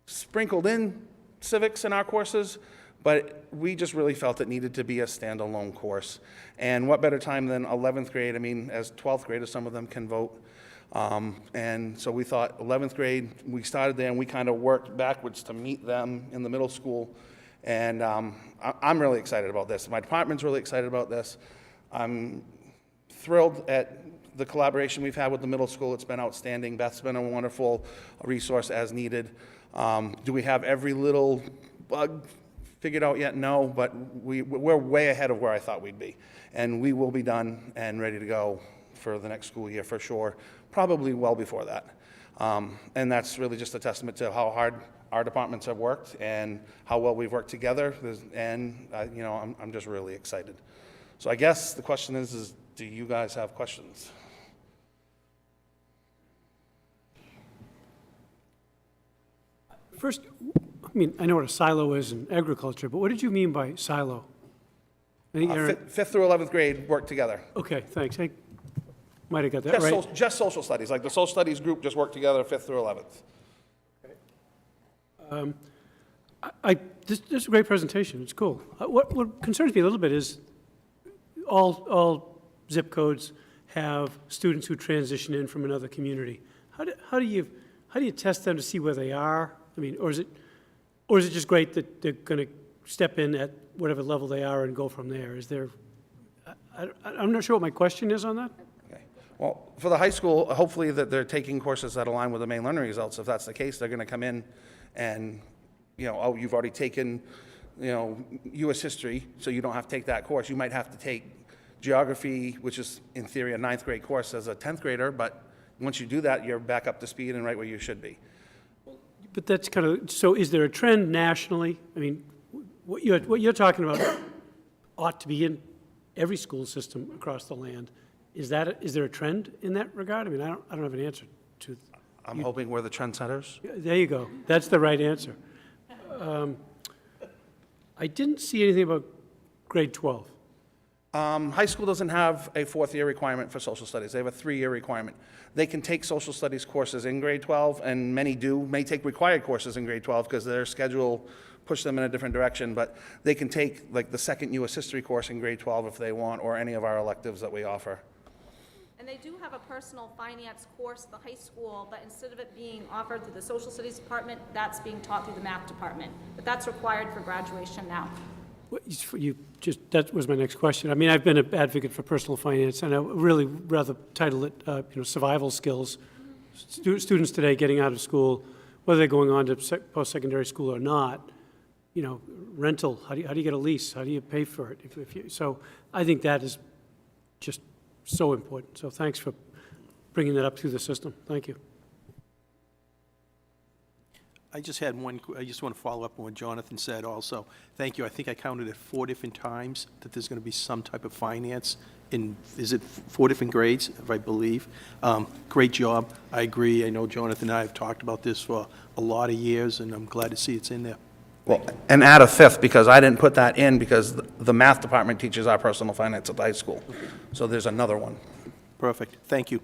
sprinkled in civics in our courses, but we just really felt it needed to be a standalone course. And what better time than 11th grade? I mean, as 12th graders, some of them can vote. And so we thought 11th grade, we started there and we kind of worked backwards to meet them in the middle school. And I'm really excited about this. My department's really excited about this. I'm thrilled at the collaboration we've had with the middle school. It's been outstanding. Beth's been a wonderful resource as needed. Do we have every little bug figured out yet? No, but we're way ahead of where I thought we'd be. And we will be done and ready to go for the next school year for sure, probably well before that. And that's really just a testament to how hard our departments have worked and how well we've worked together. And you know, I'm just really excited. So I guess the question is do you guys have questions? First, I mean, I know what a silo is in agriculture, but what did you mean by silo? I think Aaron, Fifth through 11th grade work together. okay, thanks. I might have got that right. Just social studies, like the social studies group just work together 5th through 11th. This is a great presentation. It's cool. What concerns me a little bit is all zip codes have students who transition in from another community. How do you test them to see where they are? I mean, or is it just great that they're going to step in at whatever level they are and go from there? Is there? I'm not sure what my question is on that. Okay. Well, for the high school, hopefully that they're taking courses that align with the main learning results. If that's the case, they're going to come in and, oh, you've already taken, U.S. history, so you don't have to take that course. You might have to take geography, which is in theory a 9th grade course as a 10th grader, but once you do that, you're back up to speed and right where you should be. But that's kind of, so is there a trend nationally? I mean, what you're talking about ought to be in every school system across the land. Is there a trend in that regard? I mean, I don't have an answer to. I'm hoping we're the trendsetters. There you go. That's the right answer. I didn't see anything about grade 12. High school doesn't have a 4th-year requirement for social studies. They have a 3-year requirement. They can take social studies courses in grade 12, and many may take required courses in grade 12 because their schedule pushed them in a different direction, but they can take like the 2nd U.S. history course in grade 12 if they want, or any of our electives that we offer. And they do have a personal finance course at the high school, but instead of it being offered through the social studies department, that's being taught through the math department. But that's required for graduation now. That was my next question. I mean, I've been an advocate for personal finance, and I really rather title it, survival skills. Students today getting out of school, whether they're going on to post-secondary school or not, rental, how do you get a lease? How do you pay for it? So I think that is just so important. So thanks for bringing that up through the system. Thank you. I just want to follow up on what Jonathan said also. Thank you. I think I counted it 4 different times that there's going to be some type of finance is it 4 different grades, if I believe. Great job. I agree. I know Jonathan and I have talked about this for a lot of years, and I'm glad to see it's in there. Well, and add a 5th, because I didn't put that in because the math department teaches our personal finance at the high school. So there's another one. Perfect. Thank you.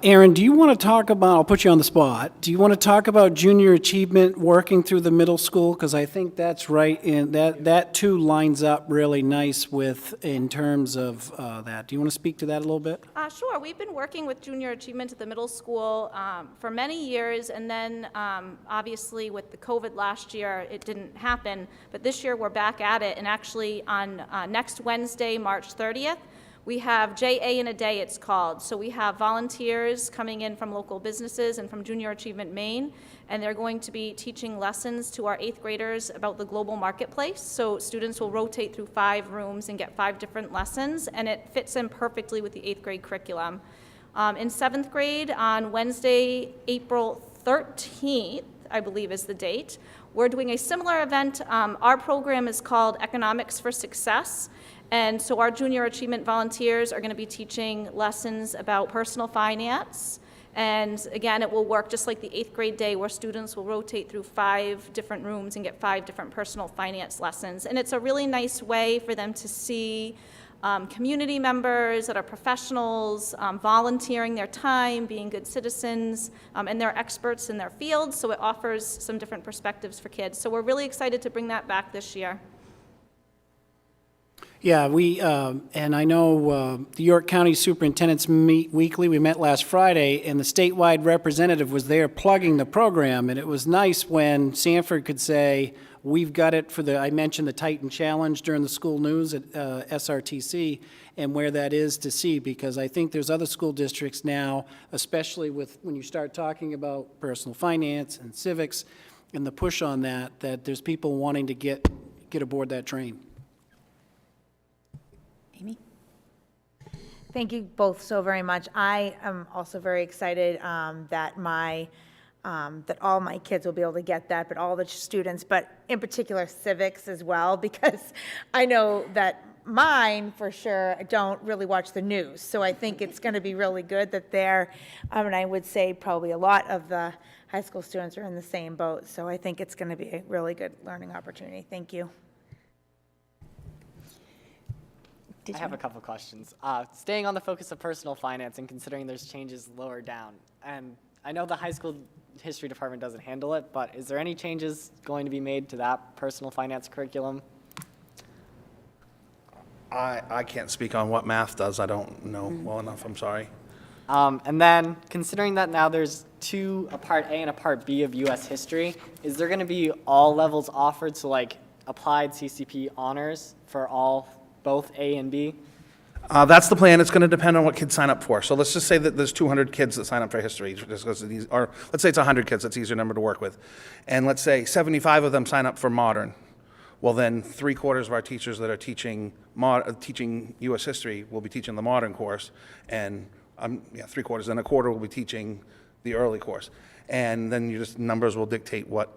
Aaron, do you want to talk about, I'll put you on the spot, do you want to talk about junior achievement working through the middle school? Because I think that's right, and that too lines up really nice with, in terms of that. Do you want to speak to that a little bit? Sure. We've been working with junior achievement at the middle school for many years, and then obviously with the COVID last year, it didn't happen. But this year we're back at it, and actually on next Wednesday, March 30th, we have JA in a Day, it's called. So we have volunteers coming in from local businesses and from Junior Achievement Maine, and they're going to be teaching lessons to our 8th graders about the global marketplace. So students will rotate through 5 rooms and get 5 different lessons, and it fits in perfectly with the 8th grade curriculum. In 7th grade, on Wednesday, April 13th, I believe is the date, we're doing a similar event. Our program is called Economics for Success. And so our junior achievement volunteers are going to be teaching lessons about personal finance. And again, it will work just like the 8th grade day where students will rotate through 5 different rooms and get 5 different personal finance lessons. And it's a really nice way for them to see community members that are professionals, volunteering their time, being good citizens, and they're experts in their field. So it offers some different perspectives for kids. So we're really excited to bring that back this year. Yeah, and I know the York County Superintendents meet weekly. We met last Friday, and the statewide representative was there plugging the program, and it was nice when Sanford could say, we've got it for I mentioned the Titan Challenge during the school news at SRTC, and where that is to see, because I think there's other school districts now, especially when you start talking about personal finance and civics and the push on that there's people wanting to get aboard that train. Amy? Thank you both so very much. I am also very excited that all my kids will be able to get that, but all the students, but in particular civics as well, because I know that mine, for sure, don't really watch the news. So I think it's going to be really good that they're, and I would say probably a lot of the high school students are in the same boat. So I think it's going to be a really good learning opportunity. Thank you. I have a couple questions. Staying on the focus of personal finance and considering there's changes lower down, and I know the high school history department doesn't handle it, but is there any changes going to be made to that personal finance curriculum? I can't speak on what math does. I don't know well enough. I'm sorry. And then, considering that now there's a Part A and a Part B of U.S. history, is there going to be all levels offered, so like applied CCP honors for both A and B? That's the plan. It's going to depend on what kids sign up for. So let's just say that there's 200 kids that sign up for history, just because of these, or let's say it's 100 kids. That's an easier number to work with. And let's say 75 of them sign up for modern. Well, then 3/4 of our teachers that are teaching U.S. history will be teaching the modern course, and 3/4, and 1/4 will be teaching the early course. And then numbers will dictate what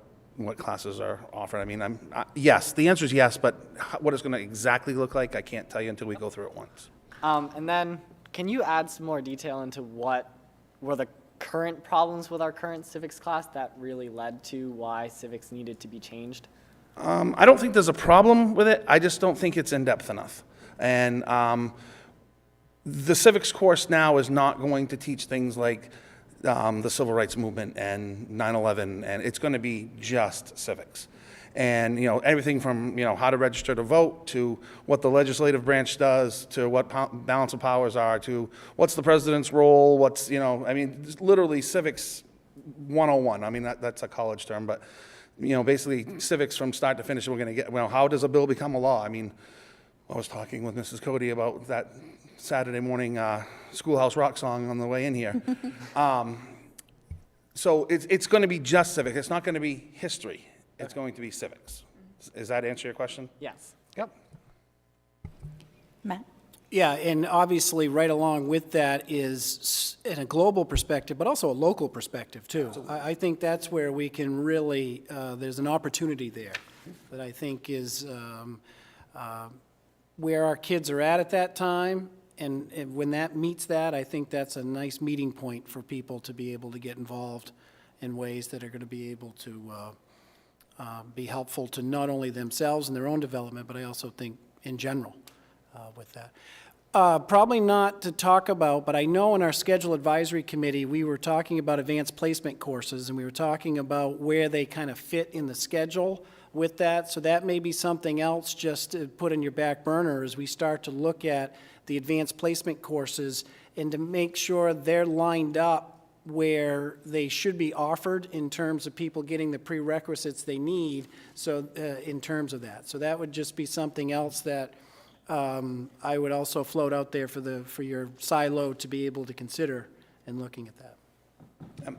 classes are offered. I mean, yes, the answer is yes, but what it's going to exactly look like, I can't tell you until we go through it once. And then, can you add some more detail into what were the current problems with our current civics class that really led to why civics needed to be changed? I don't think there's a problem with it. I just don't think it's in-depth enough. And the civics course now is not going to teach things like the civil rights movement and 9/11, and it's going to be just civics. And, everything from, how to register to vote, to what the legislative branch does, to what balance of powers are, to what's the president's role, literally civics 101. I mean, that's a college term, but, basically civics from start to finish. We're going to get, how does a bill become a law? I mean, I was talking with Mrs. Cody about that Saturday morning Schoolhouse Rock song on the way in here. So it's going to be just civics. It's not going to be history. It's going to be civics. Does that answer your question? Yes. Yep. Matt? Yeah, and obviously, right along with that is in a global perspective, but also a local perspective, too. I think that's where we can really, there's an opportunity there that I think is where our kids are at that time, and when that meets that, I think that's a nice meeting point for people to be able to get involved in ways that are going to be able to be helpful to not only themselves and their own development, but I also think in general with that. Probably not to talk about, but I know in our schedule advisory committee, we were talking about advanced placement courses, and we were talking about where they kind of fit in the schedule with that. So that may be something else just to put in your back burner as we start to look at the advanced placement courses and to make sure they're lined up where they should be offered in terms of people getting the prerequisites they need, so in terms of that. So that would just be something else that I would also float out there for your silo to be able to consider in looking at that.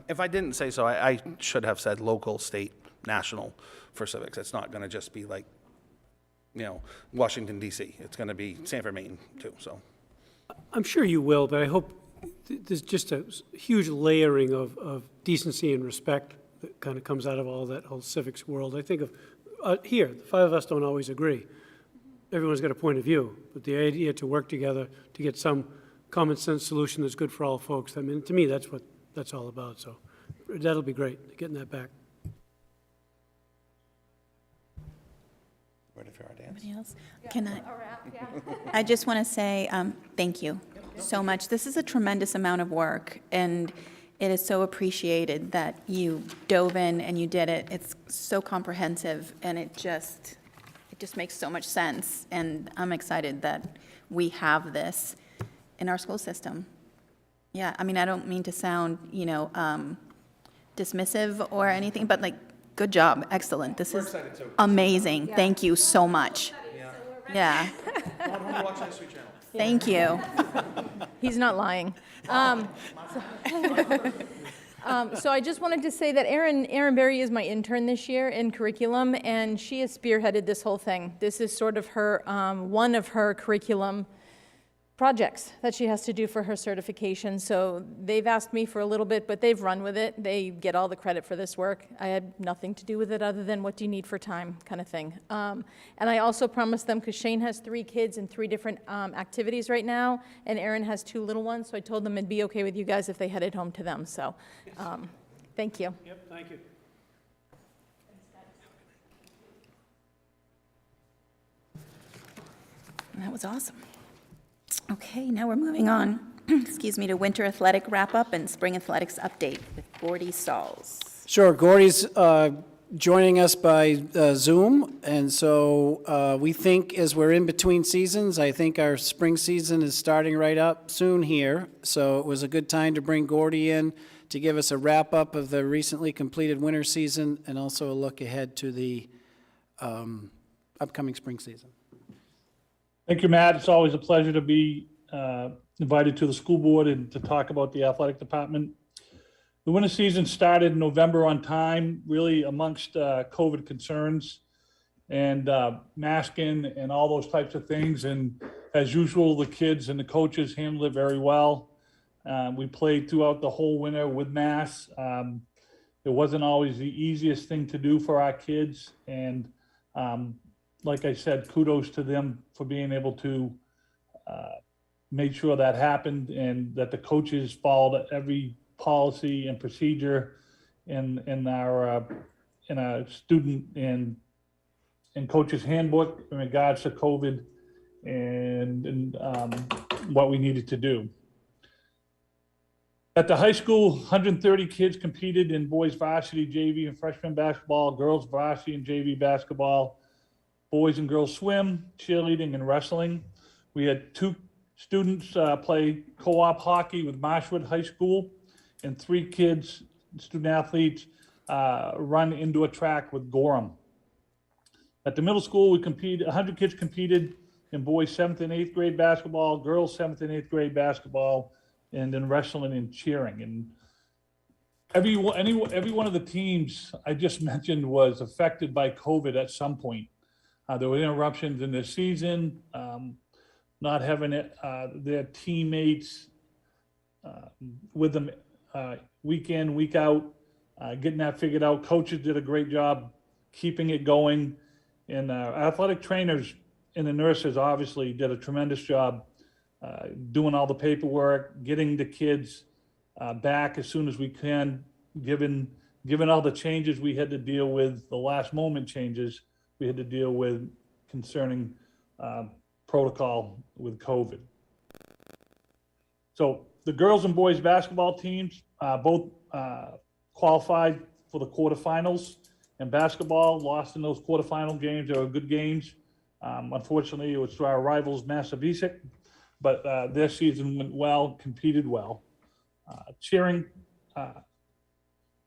If I didn't say so, I should have said local, state, national for civics. It's not going to just be like, Washington, D.C. It's going to be Sanford, Maine, too. So I'm sure you will, but I hope there's just a huge layering of decency and respect that kind of comes out of all that whole civics world. I think of, here, the five of us don't always agree. Everyone's got a point of view, but the idea to work together to get some common sense solution that's good for all folks, I mean, to me, that's what that's all about. So that'll be great, getting that back. ready for our dance? Anybody else? I just want to say thank you so much. This is a tremendous amount of work, and it is so appreciated that you dove in and you did it. It's so comprehensive, and it just makes so much sense, and I'm excited that we have this in our school system. Yeah, I mean, I don't mean to sound, dismissive or anything, but good job, excellent. This is amazing. Yeah. Thank you so much. Yeah. Thank you. He's not lying. So I just wanted to say that Erin Berry is my intern this year in curriculum, and she has spearheaded this whole thing. This is sort of her one of her curriculum projects that she has to do for her certification. So they've asked me for a little bit, but they've run with it. They get all the credit for this work. I had nothing to do with it other than what do you need for time kind of thing. And I also promised them, because Shane has 3 kids in 3 different activities right now, and Erin has 2 little ones, so I told them it'd be okay with you guys if they headed home to them. So thank you. Yep, thank you. That was awesome. Okay, now we're moving on, excuse me, to winter athletic wrap-up and spring athletics update with Gordy Sauls. Sure, Gordy's joining us by Zoom, and so we think as we're in between seasons, I think our spring season is starting right up soon here, so it was a good time to bring Gordy in to give us a wrap-up of the recently completed winter season and also a look ahead to the upcoming spring season. Thank you, Matt. It's always a pleasure to be invited to the school board and to talk about the athletic department. The winter season started in November on time, really amongst COVID concerns and masking and all those types of things. And as usual, the kids and the coaches handled it very well. We played throughout the whole winter with masks. It wasn't always the easiest thing to do for our kids. And like I said, kudos to them for being able to make sure that happened and that the coaches followed every policy and procedure in our student and coaches handbook in regards to COVID and what we needed to do. At the high school, 130 kids competed in boys varsity, JV, and freshman basketball, girls varsity and JV basketball, boys and girls swim, cheerleading, and wrestling. We had 2 students play co-op hockey with Marshwood High School, and 3 kids, student athletes, run indoor track with Gorham. At the middle school, 100 kids competed in boys 7th and 8th grade basketball, girls 7th and 8th grade basketball, and then wrestling and cheering. And every one of the teams I just mentioned was affected by COVID at some point. There were interruptions in the season, not having their teammates with them week in, week out, getting that figured out. Coaches did a great job keeping it going. And athletic trainers and the nurses obviously did a tremendous job doing all the paperwork, getting the kids back as soon as we can, given all the changes we had to deal with, the last moment changes we had to deal with concerning protocol with COVID. So the girls and boys basketball teams both qualified for the quarterfinals. And basketball lost in those quarterfinal games. They were good games. Unfortunately, it was to our rivals, Massabesic, but their season went well, competed well. Cheering,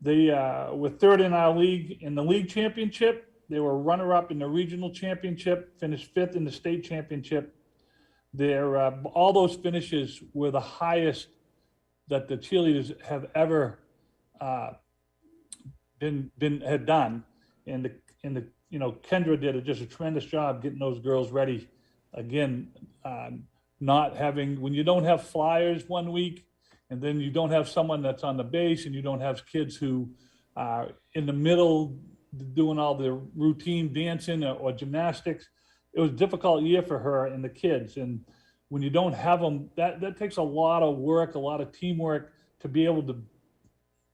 they were 3rd in our league in the league championship. They were runner-up in the regional championship, finished 5th in the state championship. All those finishes were the highest that the cheerleaders have ever had done. And Kendra did just a tremendous job getting those girls ready. Again, when you don't have flyers one week, and then you don't have someone that's on the base, and you don't have kids who are in the middle doing all the routine dancing or gymnastics. It was a difficult year for her and the kids. And when you don't have them, that takes a lot of work, a lot of teamwork to be able to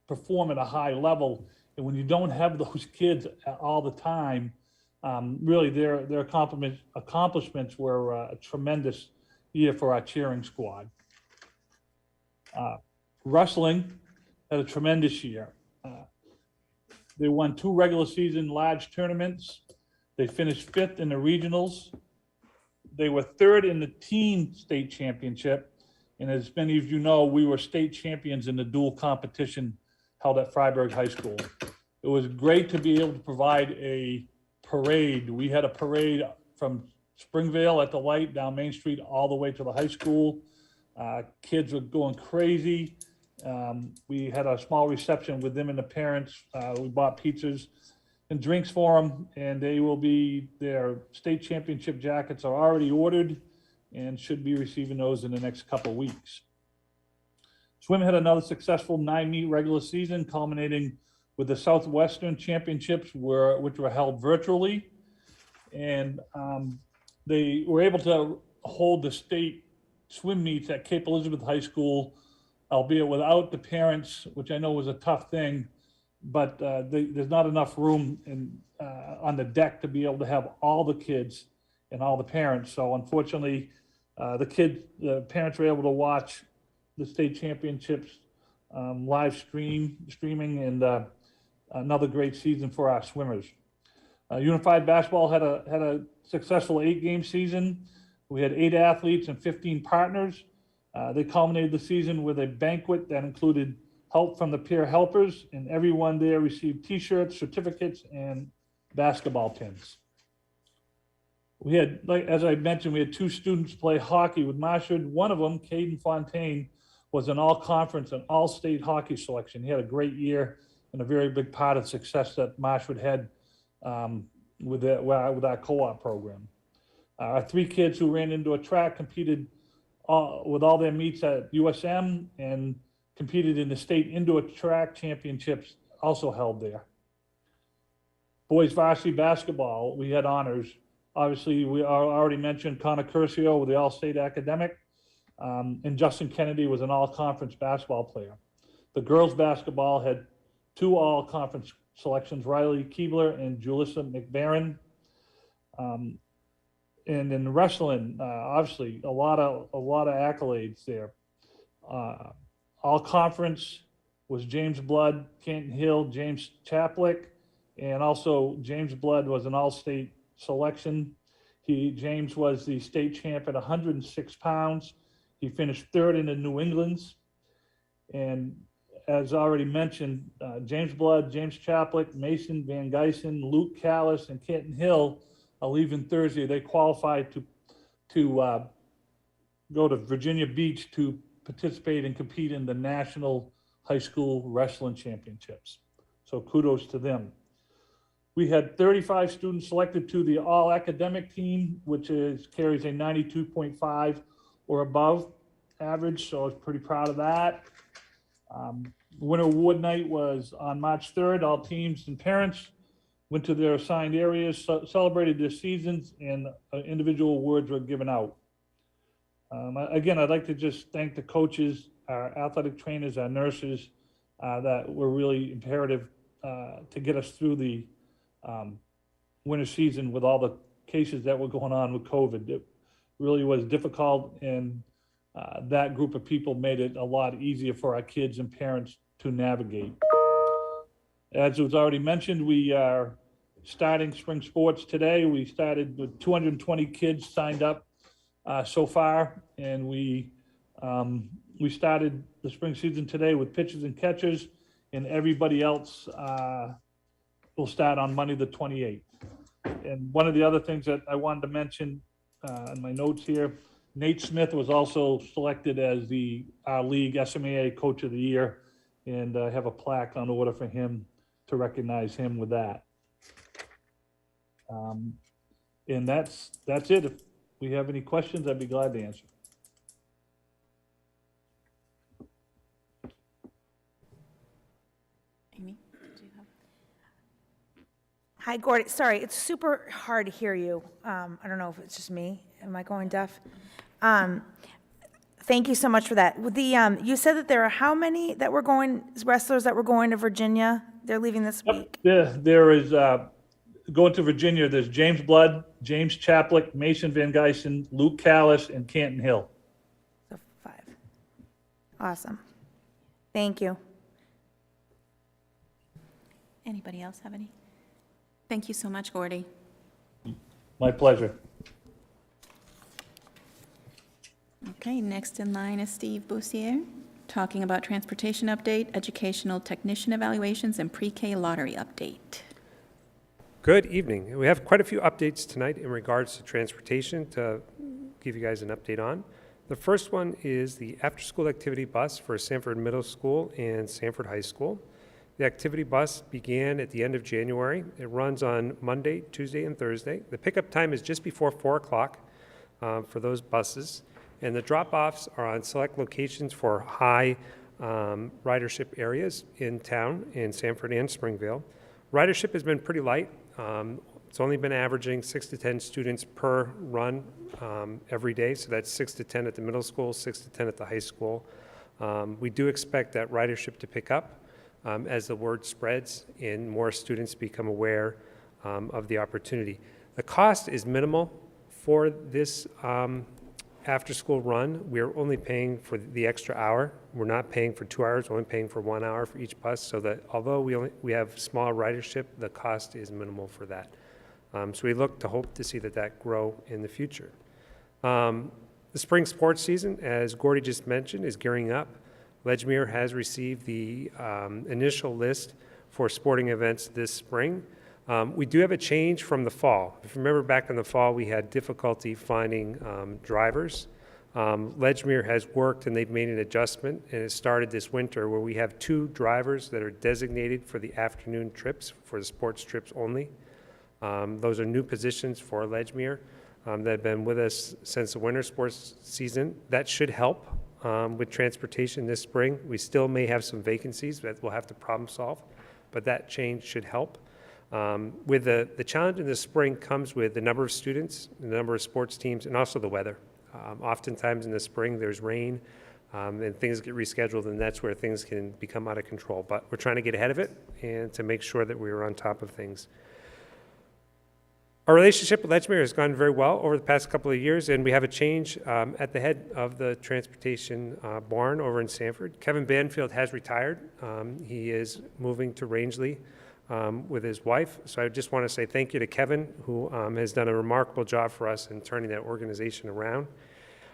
perform at a high level. And when you don't have those kids all the time, really their accomplishments were a tremendous year for our cheering squad. Wrestling had a tremendous year. They won 2 regular season large tournaments. They finished 5th in the regionals. They were 3rd in the team state championship. And as many of you know, we were state champions in the dual competition held at Freiburg High School. It was great to be able to provide a parade. We had a parade from Springvale at the light down Main Street all the way to the high school. Kids were going crazy. We had a small reception with them and the parents. We bought pizzas and drinks for them, and their state championship jackets are already ordered. and should be receiving those in the next couple weeks. Swim had another successful 9-meet regular season, culminating with the Southwestern Championships, which were held virtually. And they were able to hold the state swim meets at Cape Elizabeth High School, albeit without the parents, which I know was a tough thing, but there's not enough room on the deck to be able to have all the kids and all the parents. So unfortunately, the parents were able to watch the state championships live streaming, and another great season for our swimmers. Unified basketball had a successful 8-game season. We had 8 athletes and 15 partners. They culminated the season with a banquet that included help from the peer helpers, and everyone there received T-shirts, certificates, and basketball pins. We had, as I mentioned, we had 2 students play hockey with Marshwood. One of them, Caden Fontaine, was an all-conference and all-state hockey selection. He had a great year and a very big part of success that Marshwood had with our co-op program. Our 3 kids who ran into a track competed with all their meets at USM and competed in the state indoor track championships also held there. Boys varsity basketball, we had honors. Obviously, we already mentioned Connor Curcio with the All-State Academic, and Justin Kennedy was an all-conference basketball player. The girls basketball had 2 all-conference selections, Riley Keebler and Julissa McBaron. And in wrestling, obviously, a lot of accolades there. All-conference was James Blood, Canton Hill, James Chaplick, and also James Blood was an all-state selection. James was the state champ at 106 pounds. He finished 3rd in the New England's. And as already mentioned, James Blood, James Chaplick, Mason Van Geysen, Luke Callis, and Canton Hill are leaving Thursday. They qualified to go to Virginia Beach to participate and compete in the National High School Wrestling Championships. So kudos to them. We had 35 students selected to the all-academic team, which carries a 92.5 or above average, so I was pretty proud of that. Winter Award Night was on March 3rd. All teams and parents went to their assigned areas, celebrated their seasons, and individual awards were given out. Again, I'd like to just thank the coaches, our athletic trainers, our nurses, that were really imperative to get us through the winter season with all the cases that were going on with COVID. It really was difficult, and that group of people made it a lot easier for our kids and parents to navigate. As was already mentioned, we are starting spring sports today. We started with 220 kids signed up so far, and we started the spring season today with pitchers and catchers, and everybody else will start on Monday the 28th. And one of the other things that I wanted to mention in my notes here, Nate Smith was also selected as our league SMAA Coach of the Year, and I have a plaque on order for him to recognize him with that. And that's it. If we have any questions, I'd be glad to answer. Amy, did you have? Hi, Gordon. Sorry, it's super hard to hear you. I don't know if it's just me. Am I going deaf? Thank you so much for that. With you said that there are how many wrestlers that were going to Virginia? They're leaving this week. There is, going to Virginia, there's James Blood, James Chaplick, Mason Van Geysen, Luke Callis, and Canton Hill. So 5. Awesome. Thank you. Anybody else have any? Thank you so much, Gordy. My pleasure. Okay, next in line is Steve Boussier, talking about transportation update, educational technician evaluations, and pre-K lottery update. Good evening. We have quite a few updates tonight in regards to transportation to give you guys an update on. The first one is the after-school activity bus for Sanford Middle School and Sanford High School. The activity bus began at the end of January. It runs on Monday, Tuesday, and Thursday. The pickup time is just before 4 o'clock. for those buses. And the drop-offs are on select locations for high ridership areas in town, in Sanford and Springvale. Ridership has been pretty light. It's only been averaging 6 to 10 students per run every day, so that's 6 to 10 at the middle school, 6 to 10 at the high school. We do expect that ridership to pick up as the word spreads and more students become aware of the opportunity. The cost is minimal for this after-school run. We're only paying for the extra hour. We're not paying for 2 hours, we're only paying for 1 hour for each bus, so that although we have small ridership, the cost is minimal for that. So we look to hope to see that grow in the future. The spring sports season, as Gordy just mentioned, is gearing up. Ledgmere has received the initial list for sporting events this spring. We do have a change from the fall. If you remember back in the fall, we had difficulty finding drivers. Ledgmere has worked and they've made an adjustment, and it started this winter where we have 2 drivers that are designated for the afternoon trips, for the sports trips only. Those are new positions for Ledgmere that have been with us since the winter sports season. That should help with transportation this spring. We still may have some vacancies that we'll have to problem solve, but that change should help. With the challenge in the spring comes with the number of students, the number of sports teams, and also the weather. Oftentimes in the spring there's rain and things get rescheduled, and that's where things can become out of control. But we're trying to get ahead of it and to make sure that we're on top of things. Our relationship with Ledgmere has gone very well over the past couple of years, and we have a change at the head of the transportation barn over in Sanford. Kevin Banfield has retired. He is moving to Rangeley with his wife. So I just want to say thank you to Kevin, who has done a remarkable job for us in turning that organization around.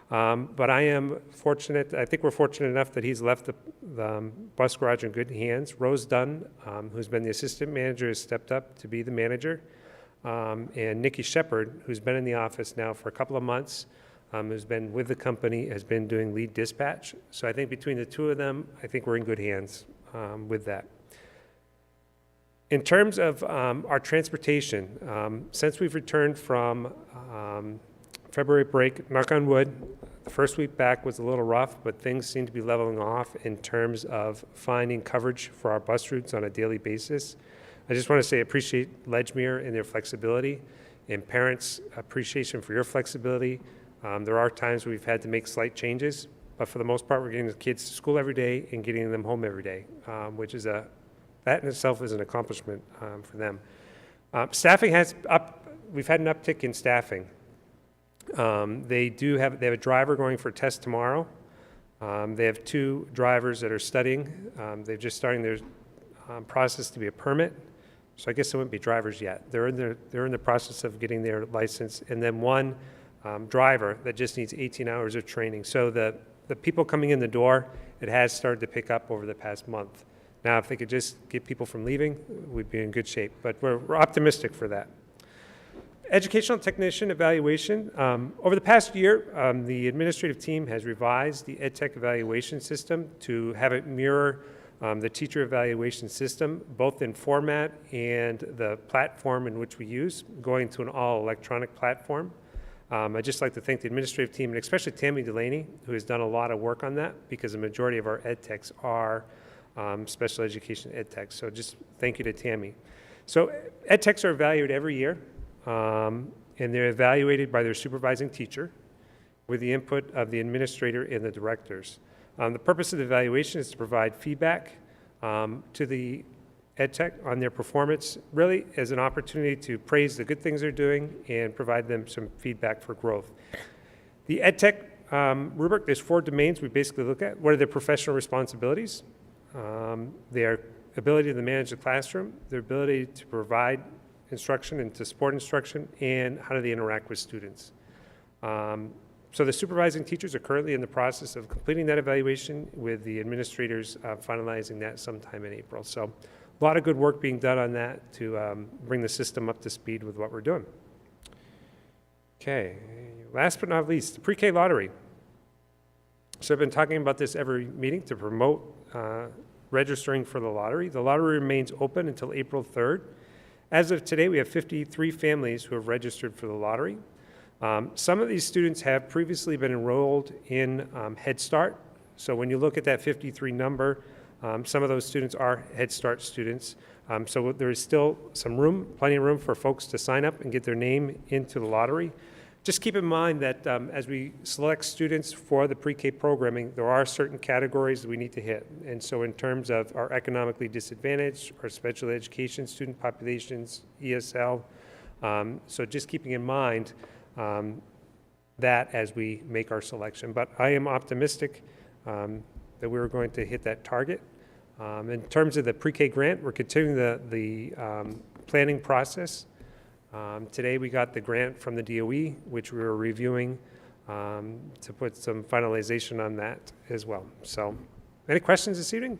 But I am fortunate, I think we're fortunate enough that he's left the bus garage in good hands. Rose Dunn, who's been the assistant manager, has stepped up to be the manager. And Nikki Shepard, who's been in the office now for a couple of months, who's been with the company, has been doing lead dispatch. So I think between the 2 of them, I think we're in good hands with that. In terms of our transportation, since we've returned from February break, knock on wood, the first week back was a little rough, but things seem to be leveling off in terms of finding coverage for our bus routes on a daily basis. I just want to say appreciate Ledgmere and their flexibility, and parents' appreciation for your flexibility. There are times we've had to make slight changes, but for the most part, we're getting the kids to school every day and getting them home every day, which is that in itself is an accomplishment for them. Staffing has we've had an uptick in staffing. They have a driver going for a test tomorrow. They have 2 drivers that are studying. They're just starting their process to be a permit. So I guess they wouldn't be drivers yet. They're in the process of getting their license, and then 1 driver that just needs 18 hours of training. So the people coming in the door, it has started to pick up over the past month. Now, if they could just get people from leaving, we'd be in good shape. But we're optimistic for that. Educational technician evaluation. Over the past year, the administrative team has revised the Edtech evaluation system to have it mirror the teacher evaluation system, both in format and the platform in which we use, going to an all-electronic platform. I'd just like to thank the administrative team, and especially Tammy Delaney, who has done a lot of work on that, because the majority of our edtechs are special education edtechs. So just thank you to Tammy. So edtechs are evaluated every year, and they're evaluated by their supervising teacher with the input of the administrator and the directors. The purpose of the evaluation is to provide feedback to the EdTech on their performance, really as an opportunity to praise the good things they're doing and provide them some feedback for growth. The EdTech rubric, there's 4 domains we basically look at. What are their professional responsibilities? Their ability to manage the classroom, their ability to provide instruction and to support instruction, and how do they interact with students. So the supervising teachers are currently in the process of completing that evaluation, with the administrators finalizing that sometime in April. So a lot of good work being done on that to bring the system up to speed with what we're doing. Okay, last but not least, the pre-K lottery. So I've been talking about this every meeting to promote registering for the lottery. The lottery remains open until April 3rd. As of today, we have 53 families who have registered for the lottery. Some of these students have previously been enrolled in Head Start. So when you look at that 53 number, some of those students are Head Start students. So there is still some room, plenty of room for folks to sign up and get their name into the lottery. Just keep in mind that as we select students for the pre-K programming, there are certain categories that we need to hit. And so in terms of our economically disadvantaged, our special education student populations, ESL, so just keeping in mind that as we make our selection. But I am optimistic that we're going to hit that target. In terms of the pre-K grant, we're continuing the planning process. Today we got the grant from the DOE, which we were reviewing to put some finalization on that as well. So, any questions this evening?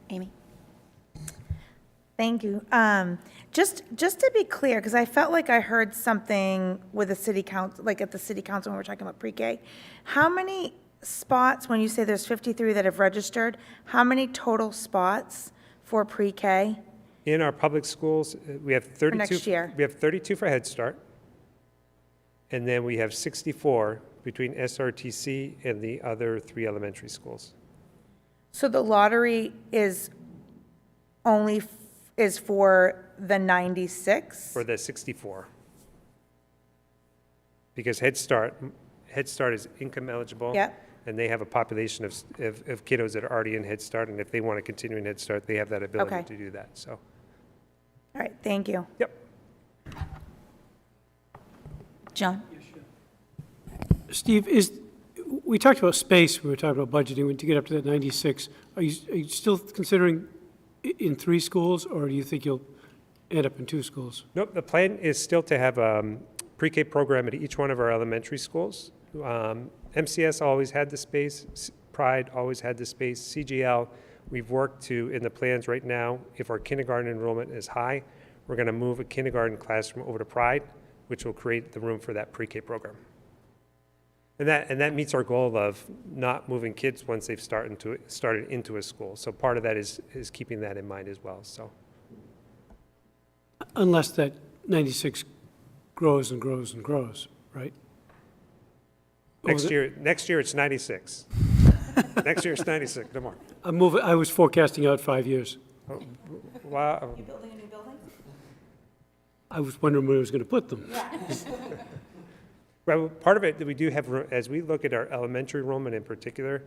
Amy? Thank you. Just to be clear, because I felt like I heard something with the city council, like at the city council when we're talking about pre-K. How many spots, when you say there's 53 that have registered, how many total spots for pre-K? In our public schools, we have 32. next year. We have 32 for Head Start, and then we have 64 between SRTC and the other 3 elementary schools. So the lottery is only is for the 96? For the 64. Because Head Start is income eligible. Yep. And they have a population of kiddos that are already in Head Start, and if they want to continue in Head Start, they have that ability Okay. to do that, so. All right, thank you. Yep. John? Steve, we talked about space, we were talking about budgeting, to get up to that 96. Are you still considering in 3 schools, or do you think you'll end up in 2 schools? Nope, the plan is still to have a pre-K program at each one of our elementary schools. MCS always had the space, Pride always had the space, CGL, we've worked to, in the plans right now, if our kindergarten enrollment is high, we're going to move a kindergarten classroom over to Pride, which will create the room for that pre-K program. And that meets our goal of not moving kids once they've started into a school. So part of that is keeping that in mind as well. So, Unless that 96 grows and grows and grows, right? next year it's 96. Next year it's 96, no more. I was forecasting out 5 years. Wow. You building a new building? I was wondering where I was going to put them. Well, part of it that we do have, as we look at our elementary enrollment in particular,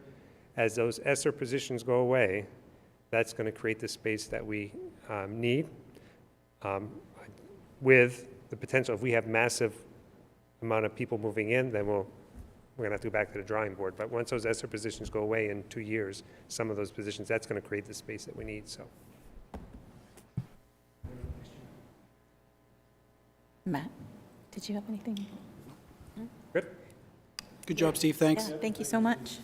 as those ESSER positions go away, that's going to create the space that we need with the potential. If we have massive amount of people moving in, then we're going to have to go back to the drawing board. But once those ESSER positions go away in 2 years, some of those positions, that's going to create the space that we need. So, Matt, did you have anything? good. Good job, Steve, thanks. Yeah, thank you so much.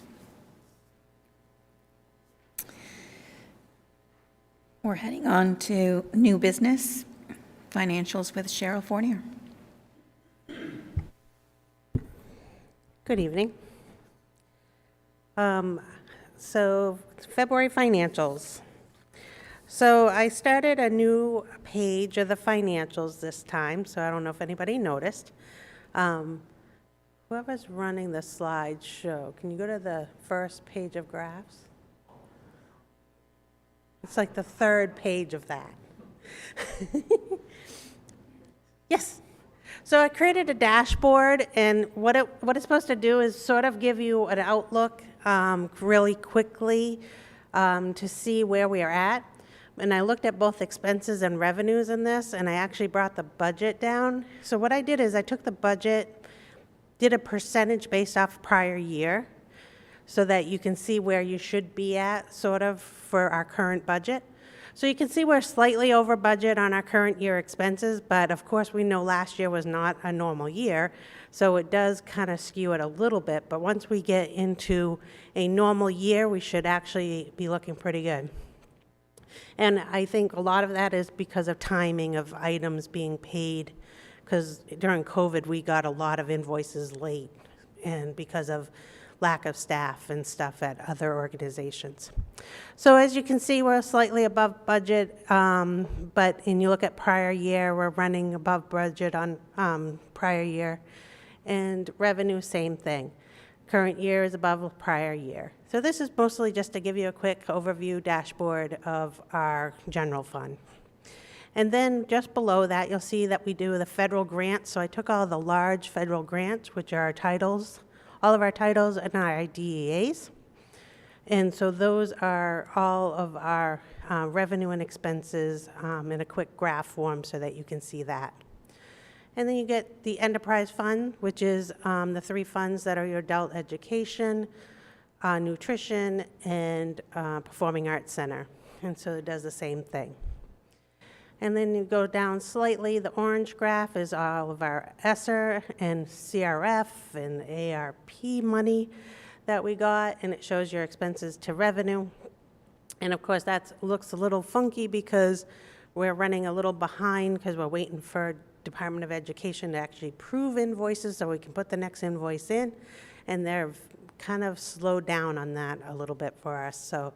We're heading on to new business, financials with Cheryl Fournier. Good evening. So February financials. So I started a new page of the financials this time, so I don't know if anybody noticed. Whoever's running the slideshow, can you go to the first page of graphs? It's like the third page of that. Yes. So I created a dashboard, and what it's supposed to do is sort of give you an outlook really quickly to see where we are at. And I looked at both expenses and revenues in this, and I actually brought the budget down. So what I did is I took the budget, did a percentage based off prior year, so that you can see where you should be at, sort of, for our current budget. So you can see we're slightly over budget on our current year expenses, but of course we know last year was not a normal year, so it does kind of skew it a little bit. But once we get into a normal year, we should actually be looking pretty good. And I think a lot of that is because of timing of items being paid, because during COVID, we got a lot of invoices late, and because of lack of staff and stuff at other organizations. So as you can see, we're slightly above budget, but when you look at prior year, we're running above budget on prior year. And revenue, same thing. Current year is above prior year. So this is mostly just to give you a quick overview dashboard of our general fund. And then just below that, you'll see that we do the federal grants. So I took all the large federal grants, which are our titles, all of our titles and our IDEAs. And so those are all of our revenue and expenses in a quick graph form so that you can see that. And then you get the enterprise fund, which is the three funds that are your adult education, nutrition, and performing arts center. And so it does the same thing. And then you go down slightly, the orange graph is all of our ESSER and CRF and ARP money that we got, and it shows your expenses to revenue. And of course, that looks a little funky because we're running a little behind because we're waiting for Department of Education to actually approve invoices so we can put the next invoice in, and they're kind of slowed down on that a little bit for us. So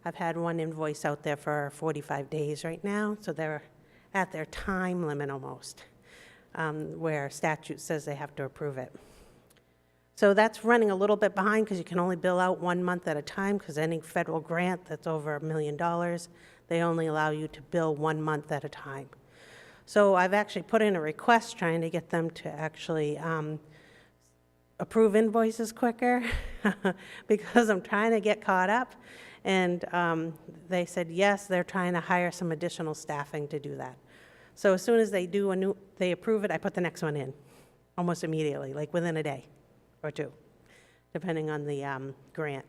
I've had one invoice out there for 45 days right now, so they're at their time limit almost, where statute says they have to approve it. So that's running a little bit behind because you can only bill out 1 month at a time, because any federal grant that's over $1 million, they only allow you to bill 1 month at a time. So I've actually put in a request trying to get them to actually approve invoices quicker because I'm trying to get caught up. And they said, yes, they're trying to hire some additional staffing to do that. So as soon as they do they approve it, I put the next one in almost immediately, like within a day or two, depending on the grant.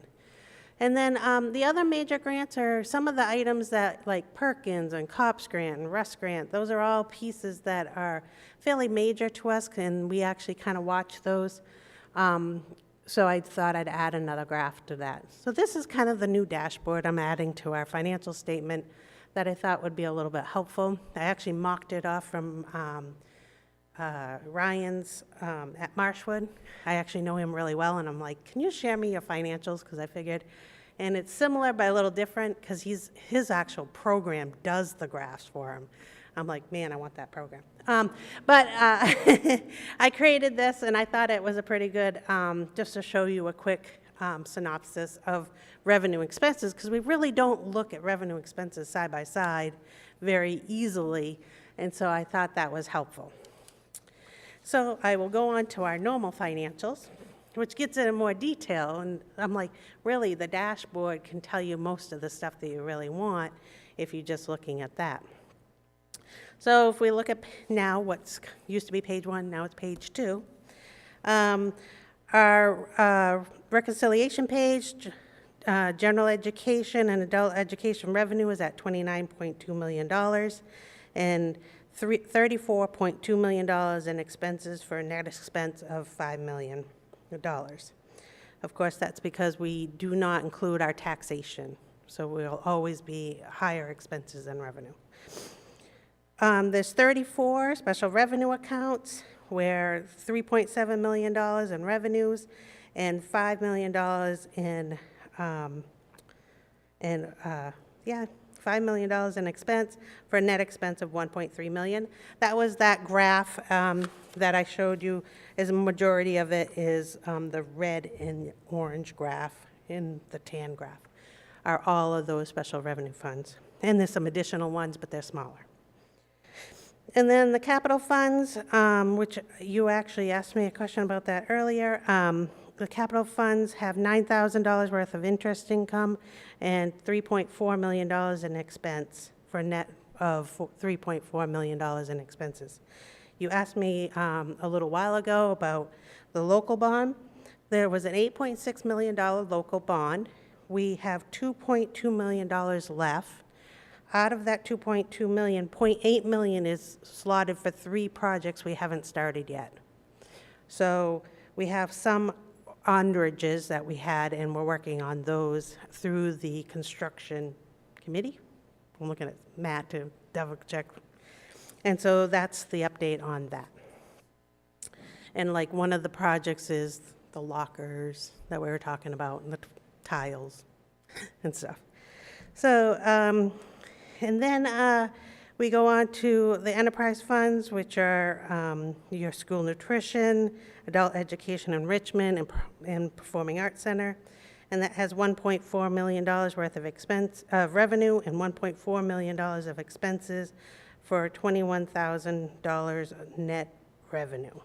And then the other major grants are some of the items that, like Perkins and COPS grant and Russ grant, those are all pieces that are fairly major to us, and we actually kind of watch those. So I thought I'd add another graph to that. So this is kind of the new dashboard I'm adding to our financial statement that I thought would be a little bit helpful. I actually mocked it off from Ryan's at Marshwood. I actually know him really well, and I'm like, can you share me your financials? Because I figured, and it's similar but a little different because his actual program does the graphs for him. I'm like, man, I want that program. But I created this, and I thought it was a pretty good, just to show you a quick synopsis of revenue expenses, because we really don't look at revenue expenses side by side very easily, and so I thought that was helpful. So I will go on to our normal financials, which gets into more detail, and I'm like, really, the dashboard can tell you most of the stuff that you really want if you're just looking at that. So if we look at now what's used to be page 1, now it's page 2. Our reconciliation page, general education and adult education revenue is at $29.2 million and $34.2 million in expenses for a net expense of $5 million. Of course, that's because we do not include our taxation, so we'll always be higher expenses than revenue. There's 34 special revenue accounts where $3.7 million in revenues and $5 million $5 million in expense for a net expense of $1.3 million. That was that graph that I showed you, as a majority of it is the red and orange graph, and the tan graph are all of those special revenue funds. And there's some additional ones, but they're smaller. And then the capital funds, which you actually asked me a question about that earlier. The capital funds have $9,000 worth of interest income and $3.4 million in expense for a net of $3.4 million in expenses. You asked me a little while ago about the local bond. There was an $8.6 million local bond. We have $2.2 million left. Out of that $2.2 million, $0.8 million is slotted for 3 projects we haven't started yet. So we have some underages that we had, and we're working on those through the construction committee. I'm looking at Matt to double check. And so that's the update on that. And like one of the projects is the lockers that we were talking about and the tiles and stuff. So, and then we go on to the enterprise funds, which are your school nutrition, adult education enrichment, and performing arts center. And that has $1.4 million worth of expense of revenue and $1.4 million of expenses for $21,000 net revenue,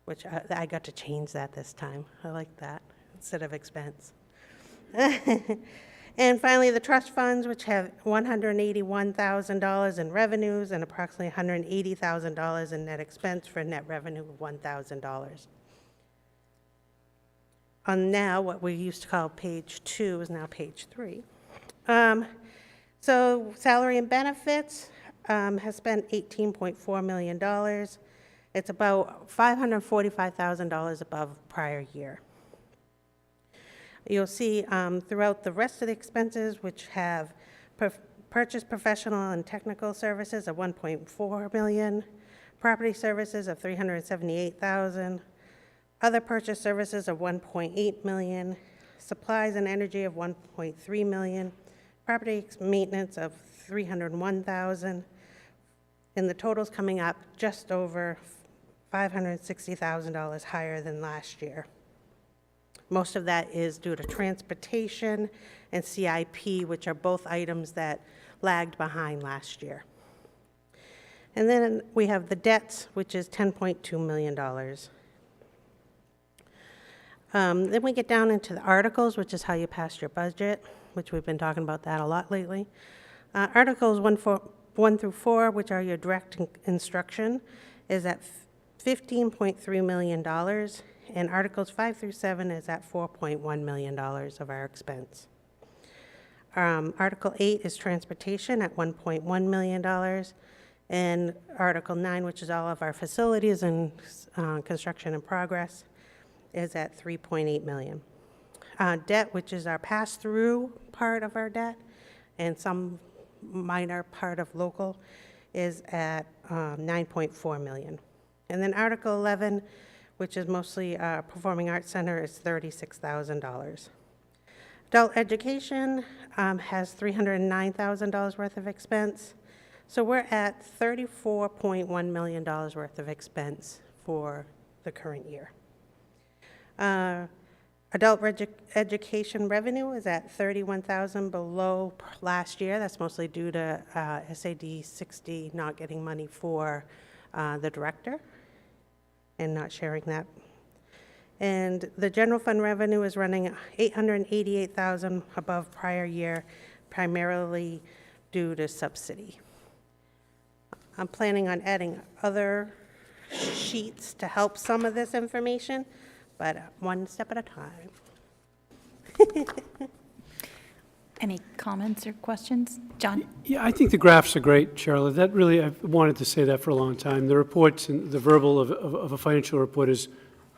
which I got to change that this time. I like that instead of expense. And finally, the trust funds, which have $181,000 in revenues and approximately $180,000 in net expense for a net revenue of $1,000. On now, what we used to call page 2 is now page 3. So salary and benefits has spent $18.4 million. It's about $545,000 above prior year. You'll see throughout the rest of the expenses, which have purchase professional and technical services of $1.4 million, property services of $378,000, other purchase services of $1.8 million, supplies and energy of $1.3 million, property maintenance of $301,000, and the total's coming up just over $560,000 higher than last year. Most of that is due to transportation and CIP, which are both items that lagged behind last year. And then we have the debts, which is $10.2 million. Then we get down into the articles, which is how you pass your budget, which we've been talking about that a lot lately. Articles 1 through 4, which are your direct instruction, is at $15.3 million, and Articles 5 through 7 is at $4.1 million of our expense. Article 8 is transportation at $1.1 million, and Article 9, which is all of our facilities and construction in progress, is at $3.8 million. Debt, which is our pass-through part of our debt, and some minor part of local, is at $9.4 million. And then Article 11, which is mostly Performing Arts Center, is $36,000. Adult education has $309,000 worth of expense. So we're at $34.1 million worth of expense for the current year. Adult education revenue is at $31,000 below last year. That's mostly due to SAD 60 not getting money for the director and not sharing that. And the general fund revenue is running $888,000 above prior year, primarily due to subsidy. I'm planning on adding other sheets to help some of this information, but one step at a time. Any comments or questions? John? Yeah, I think the graphs are great, Charlotte. That really, I've wanted to say that for a long time. The reports and the verbal of a financial report is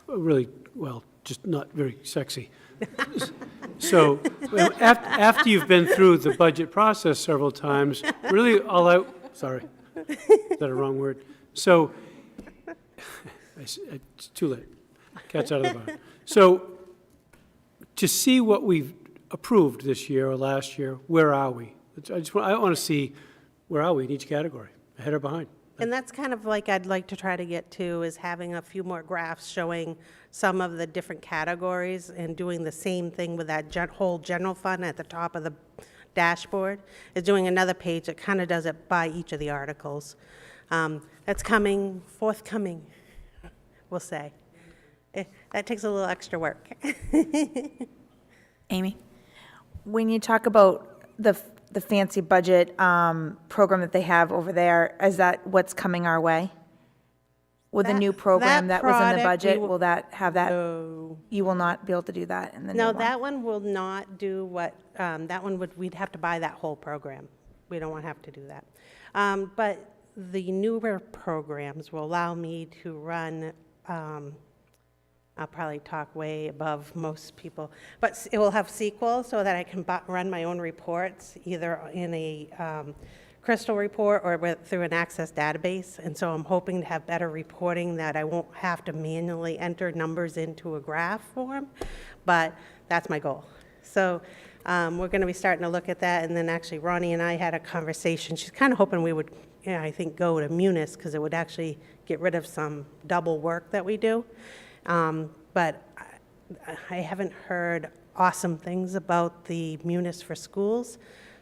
really, well, just not very sexy. So after you've been through the budget process several times, really all out, sorry, is that a wrong word? So, it's too late. Cat's out of the bag. So, to see what we've approved this year or last year, where are we? I want to see where are we in each category, ahead or behind. And that's kind of like I'd like to try to get to, is having a few more graphs showing some of the different categories and doing the same thing with that whole general fund at the top of the dashboard, is doing another page that kind of does it by each of the articles. That's forthcoming, we'll say. That takes a little extra work. Amy? When you talk about the fancy budget program that they have over there, is that what's coming our way? With the new program that was in the budget, will that have that? No. You will not be able to do that in the new No, one? that one will not do what, that one we'd have to buy that whole program. We don't want to have to do that. But the newer programs will allow me to run, I'll probably talk way above most people, but it will have SQL so that I can run my own reports, either in a Crystal report or through an Access database, and so I'm hoping to have better reporting that I won't have to manually enter numbers into a graph form, but that's my goal. So we're going to be starting to look at that, and then actually Ronnie and I had a conversation. She's kind of hoping we would, I think, go to Munis because it would actually get rid of some double work that we do. But I haven't heard awesome things about the Munis for schools.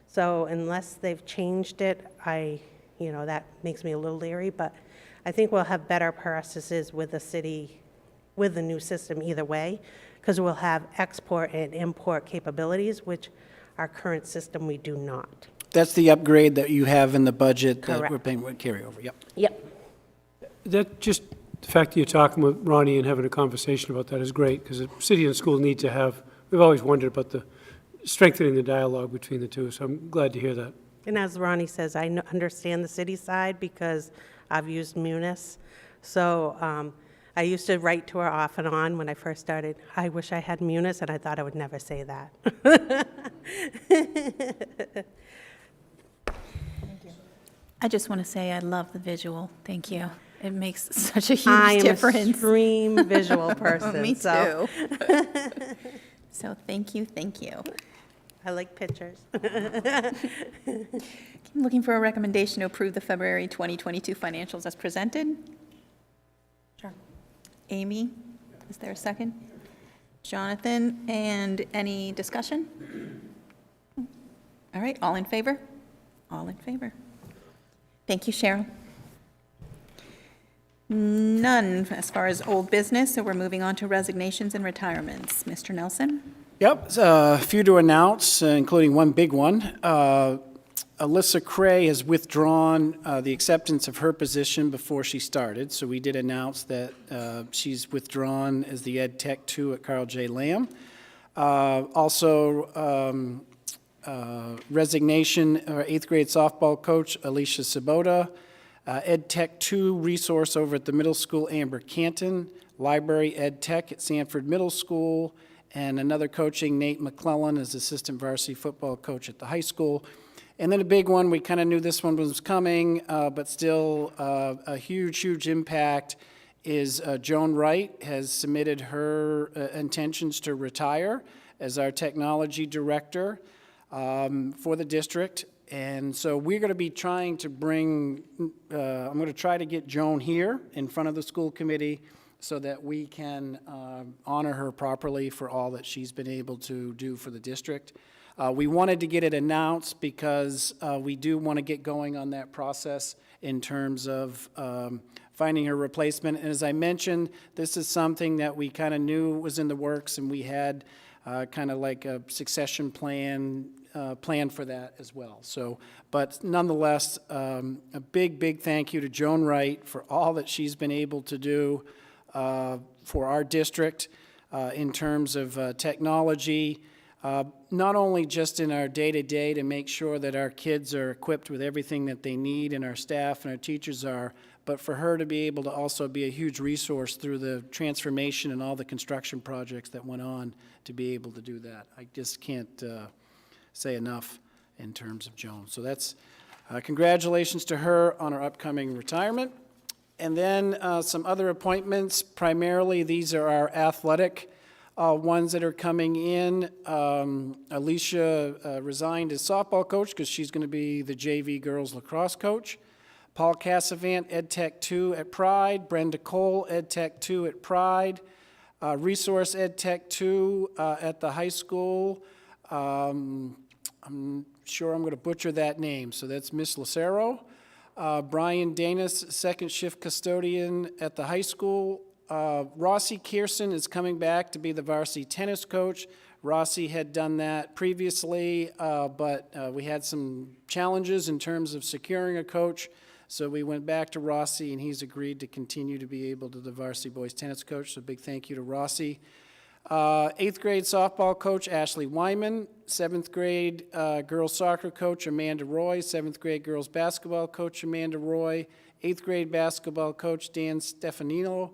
So unless they've changed it, that makes me a little leery, but I think we'll have better processes with the city, with the new system either way, because we'll have export and import capabilities, which our current system we do not. That's the upgrade that you have in the budget that Correct. we're paying with carryover, yep. Yep. That just, the fact that you're talking with Ronnie and having a conversation about that is great, because the city and school need to have, we've always wondered about the strengthening the dialogue between the two, so I'm glad to hear that. And as Ronnie says, I understand the city side because I've used Munis. So I used to write to her off and on when I first started, I wish I had Munis, and I thought I would never say that. I just want to say I love the visual. Thank you. It makes such a huge I am difference. an extreme visual person. Me so. too. So thank you, thank you. I like pictures. I'm looking for a recommendation to approve the February 2022 financials as presented. Sure. Amy, is there a second? Jonathan, and any discussion? All right, all in favor? All in favor. Thank you, Cheryl. None as far as old business, so we're moving on to resignations and retirements. Mr. Nelson? Yep, a few to announce, including one big one. Alyssa Cray has withdrawn the acceptance of her position before she started, so we did announce that she's withdrawn as the Edtech 2 at Carl J. Lamb. Also, resignation, 8th grade softball coach Alicia Sabota, Edtech 2 resource over at the middle school, Amber Canton, library Edtech at Sanford Middle School, and another coaching, Nate McClellan, as assistant varsity football coach at the high school. And then a big one, we kind of knew this one was coming, but still a huge, huge impact is Joan Wright has submitted her intentions to retire as our technology director for the district. And so we're going to be trying to bring, I'm going to try to get Joan here in front of the school committee so that we can honor her properly for all that she's been able to do for the district. We wanted to get it announced because we do want to get going on that process in terms of finding her replacement. And as I mentioned, this is something that we kind of knew was in the works, and we had kind of like a succession plan for that as well. So, but nonetheless, a big, big thank you to Joan Wright for all that she's been able to do for our district in terms of technology, not only just in our day-to-day to make sure that our kids are equipped with everything that they need and our staff and our teachers are, but for her to be able to also be a huge resource through the transformation and all the construction projects that went on to be able to do that. I just can't say enough in terms of Joan. So that's congratulations to her on her upcoming retirement. And then some other appointments. Primarily, these are our athletic ones that are coming in. Alicia resigned as softball coach because she's going to be the JV girls lacrosse coach. Paul Cassavant, Edtech 2 at Pride. Brenda Cole, Edtech 2 at Pride. Resource Edtech 2 at the high school. I'm sure I'm going to butcher that name, so that's Miss Lucero. Brian Danis, second shift custodian at the high school. Rossi Kierson is coming back to be the varsity tennis coach. Rossi had done that previously, but we had some challenges in terms of securing a coach, so we went back to Rossi, and he's agreed to continue to be able to the varsity boys tennis coach, so big thank you to Rossi. 8th grade softball coach Ashley Wyman, 7th grade girls soccer coach Amanda Roy, 7th grade girls basketball coach Amanda Roy, 8th grade basketball coach Dan Stefanino,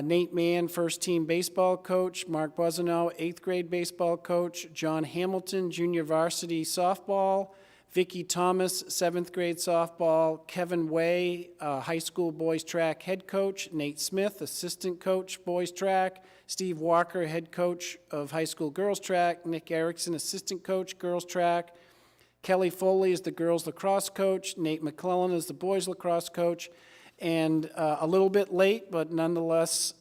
Nate Mann, first team baseball coach, Mark Bozano, 8th grade baseball coach, John Hamilton, junior varsity softball, Vicky Thomas, 7th grade softball. Kevin Way, high school boys track head coach. Nate Smith, assistant coach, boys track. Steve Walker, head coach of high school girls track. Nick Erickson, assistant coach, girls track. Kelly Foley is the girls lacrosse coach. Nate McClellan is the boys lacrosse coach. And a little bit late, but nonetheless,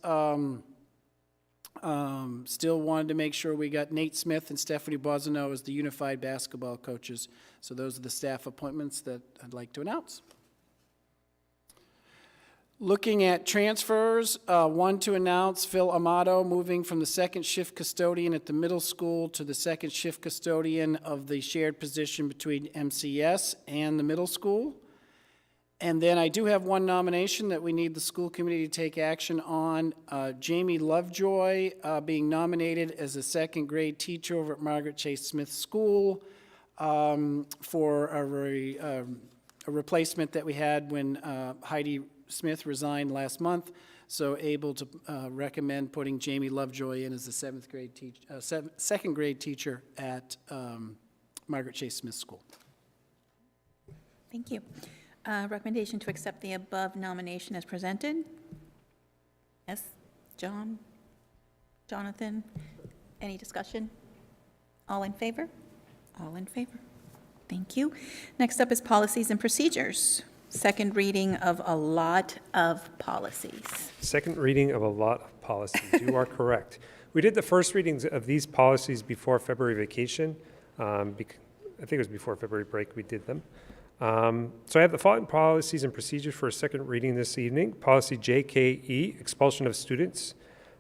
still wanted to make sure we got Nate Smith and Stephanie Boisano as the unified basketball coaches. So those are the staff appointments that I'd like to announce. Looking at transfers, one to announce, Phil Amato moving from the second shift custodian at the middle school to the second shift custodian of the shared position between MCS and the middle school. And then I do have one nomination that we need the school committee to take action on. Jamie Lovejoy being nominated as a second grade teacher over at Margaret Chase Smith School for a replacement that we had when Heidi Smith resigned last month. So able to recommend putting Jamie Lovejoy in as the second grade teacher at Margaret Chase Smith School. Thank you. Recommendation to accept the above nomination as presented. Yes, John? Jonathan? Any discussion? All in favor? All in favor. Thank you. Next up is policies and procedures. Second reading of a lot of policies. Second reading of a lot of policies. You are correct. We did the first readings of these policies before February vacation. I think it was before February break we did them. So I have the following policies and procedures for a second reading this evening. Policy JKE, expulsion of students.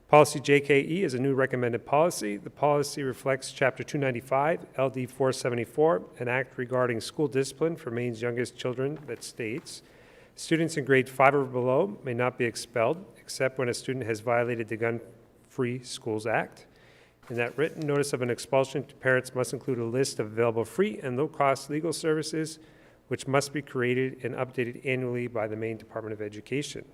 Policy JKE is a new recommended policy. The policy reflects Chapter 295, LD 474, an act regarding school discipline for Maine's youngest children that states, students in grade 5 or below may not be expelled except when a student has violated the Gun-Free Schools Act. And that written notice of an expulsion to parents must include a list of available free and low-cost legal services which must be created and updated annually by the Maine Department of Education.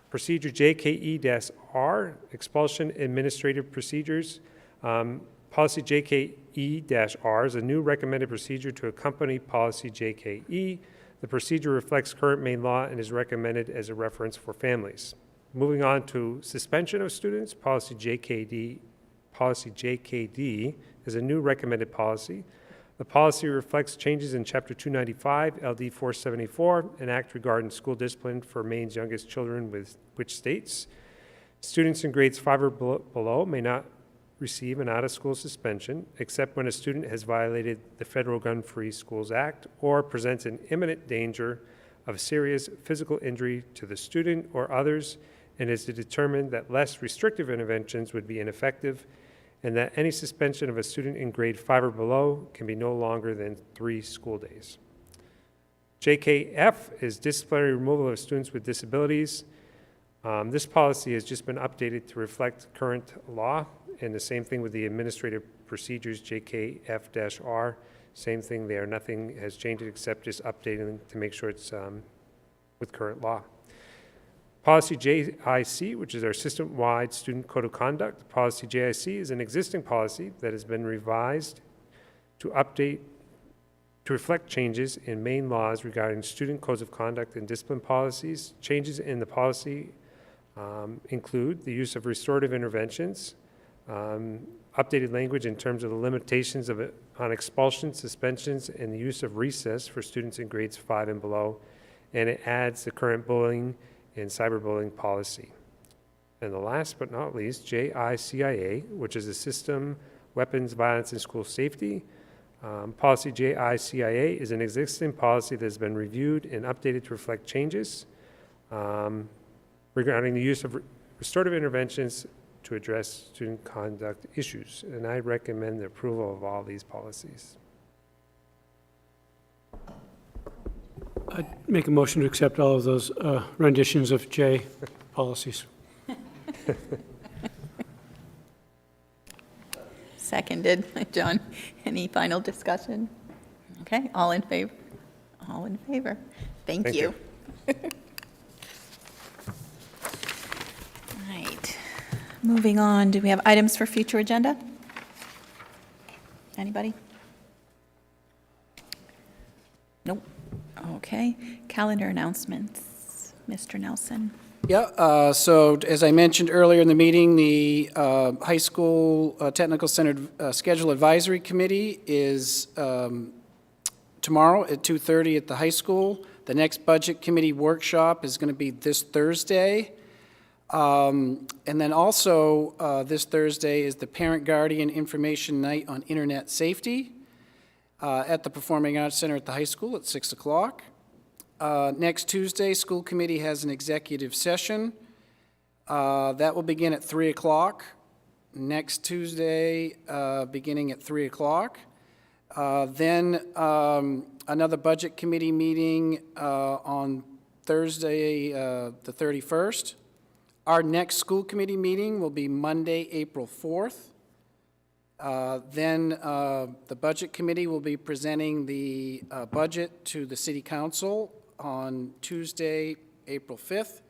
Procedure JKE-R, expulsion administrative procedures. Policy JKE-R is a new recommended procedure to accompany policy JKE. The procedure reflects current Maine law and is recommended as a reference for families. Moving on to suspension of students, policy JKD is a new recommended policy. The policy reflects changes in Chapter 295, LD 474, an act regarding school discipline for Maine's youngest children, which states, students in grades 5 or below may not receive an out-of-school suspension except when a student has violated the Federal Gun-Free Schools Act or presents an imminent danger of serious physical injury to the student or others, and is determined that less restrictive interventions would be ineffective, and that any suspension of a student in grade 5 or below can be no longer than 3 school days. JKF is disciplinary removal of students with disabilities. This policy has just been updated to reflect current law, and the same thing with the administrative procedures, JKF-R, same thing there. Nothing has changed except just updating to make sure it's with current law. Policy JIC, which is our system-wide student code of conduct. Policy JIC is an existing policy that has been revised to update to reflect changes in Maine laws regarding student codes of conduct and discipline policies. Changes in the policy include the use of restorative interventions, updated language in terms of the limitations on expulsion, suspensions, and the use of recess for students in grades 5 and below, and it adds the current bullying and cyberbullying policy. And the last but not least, JICIA, which is a system, weapons, violence, and school safety. Policy JICIA is an existing policy that has been reviewed and updated to reflect changes regarding the use of restorative interventions to address student conduct issues. And I recommend the approval of all these policies. I'd make a motion to accept all of those renditions of J policies. Seconded. John, any final discussion? Okay, all in favor? All in favor. Thank you. All right. Moving on, do we have items for future agenda? Anybody? Nope. Okay. Calendar announcements. Mr. Nelson. Yeah, so as I mentioned earlier in the meeting, the High School Technical Center Schedule Advisory Committee is tomorrow at 2:30 at the high school. The next Budget Committee workshop is going to be this Thursday. And then also this Thursday is the Parent Guardian Information Night on Internet Safety at the Performing Arts Center at the high school at 6 o'clock. Next Tuesday, school committee has an executive session. That will begin at 3 o'clock. Next Tuesday, beginning at 3 o'clock. Then another budget committee meeting on Thursday, the 31st. Our next school committee meeting will be Monday, April 4th. Then the budget committee will be presenting the budget to the city council on Tuesday, April 5th.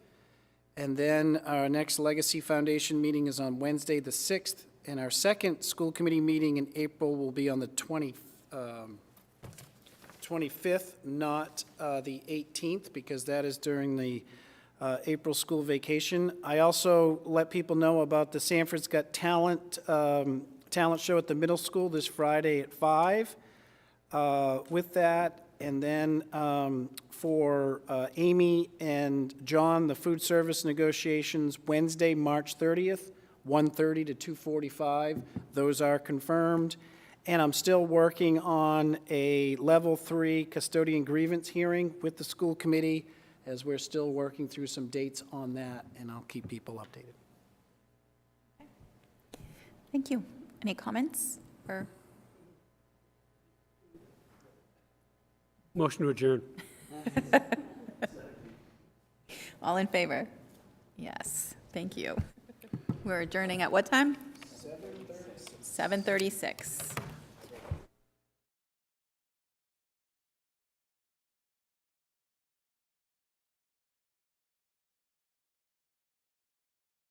And then our next Legacy Foundation meeting is on Wednesday, the 6th. And our second school committee meeting in April will be on the 25th, not the 18th, because that is during the April school vacation. I also let people know about the Sanford's Got Talent talent show at the middle school this Friday at 5. With that, and then for Amy and John, the food service negotiations, Wednesday, March 30th, 1:30 to 2:45. Those are confirmed. And I'm still working on a level 3 custodian grievance hearing with the school committee, as we're still working through some dates on that, and I'll keep people updated. Thank you. Any comments or? Motion to adjourn. All in favor? Yes, thank you. We're adjourning at what time? 7:36.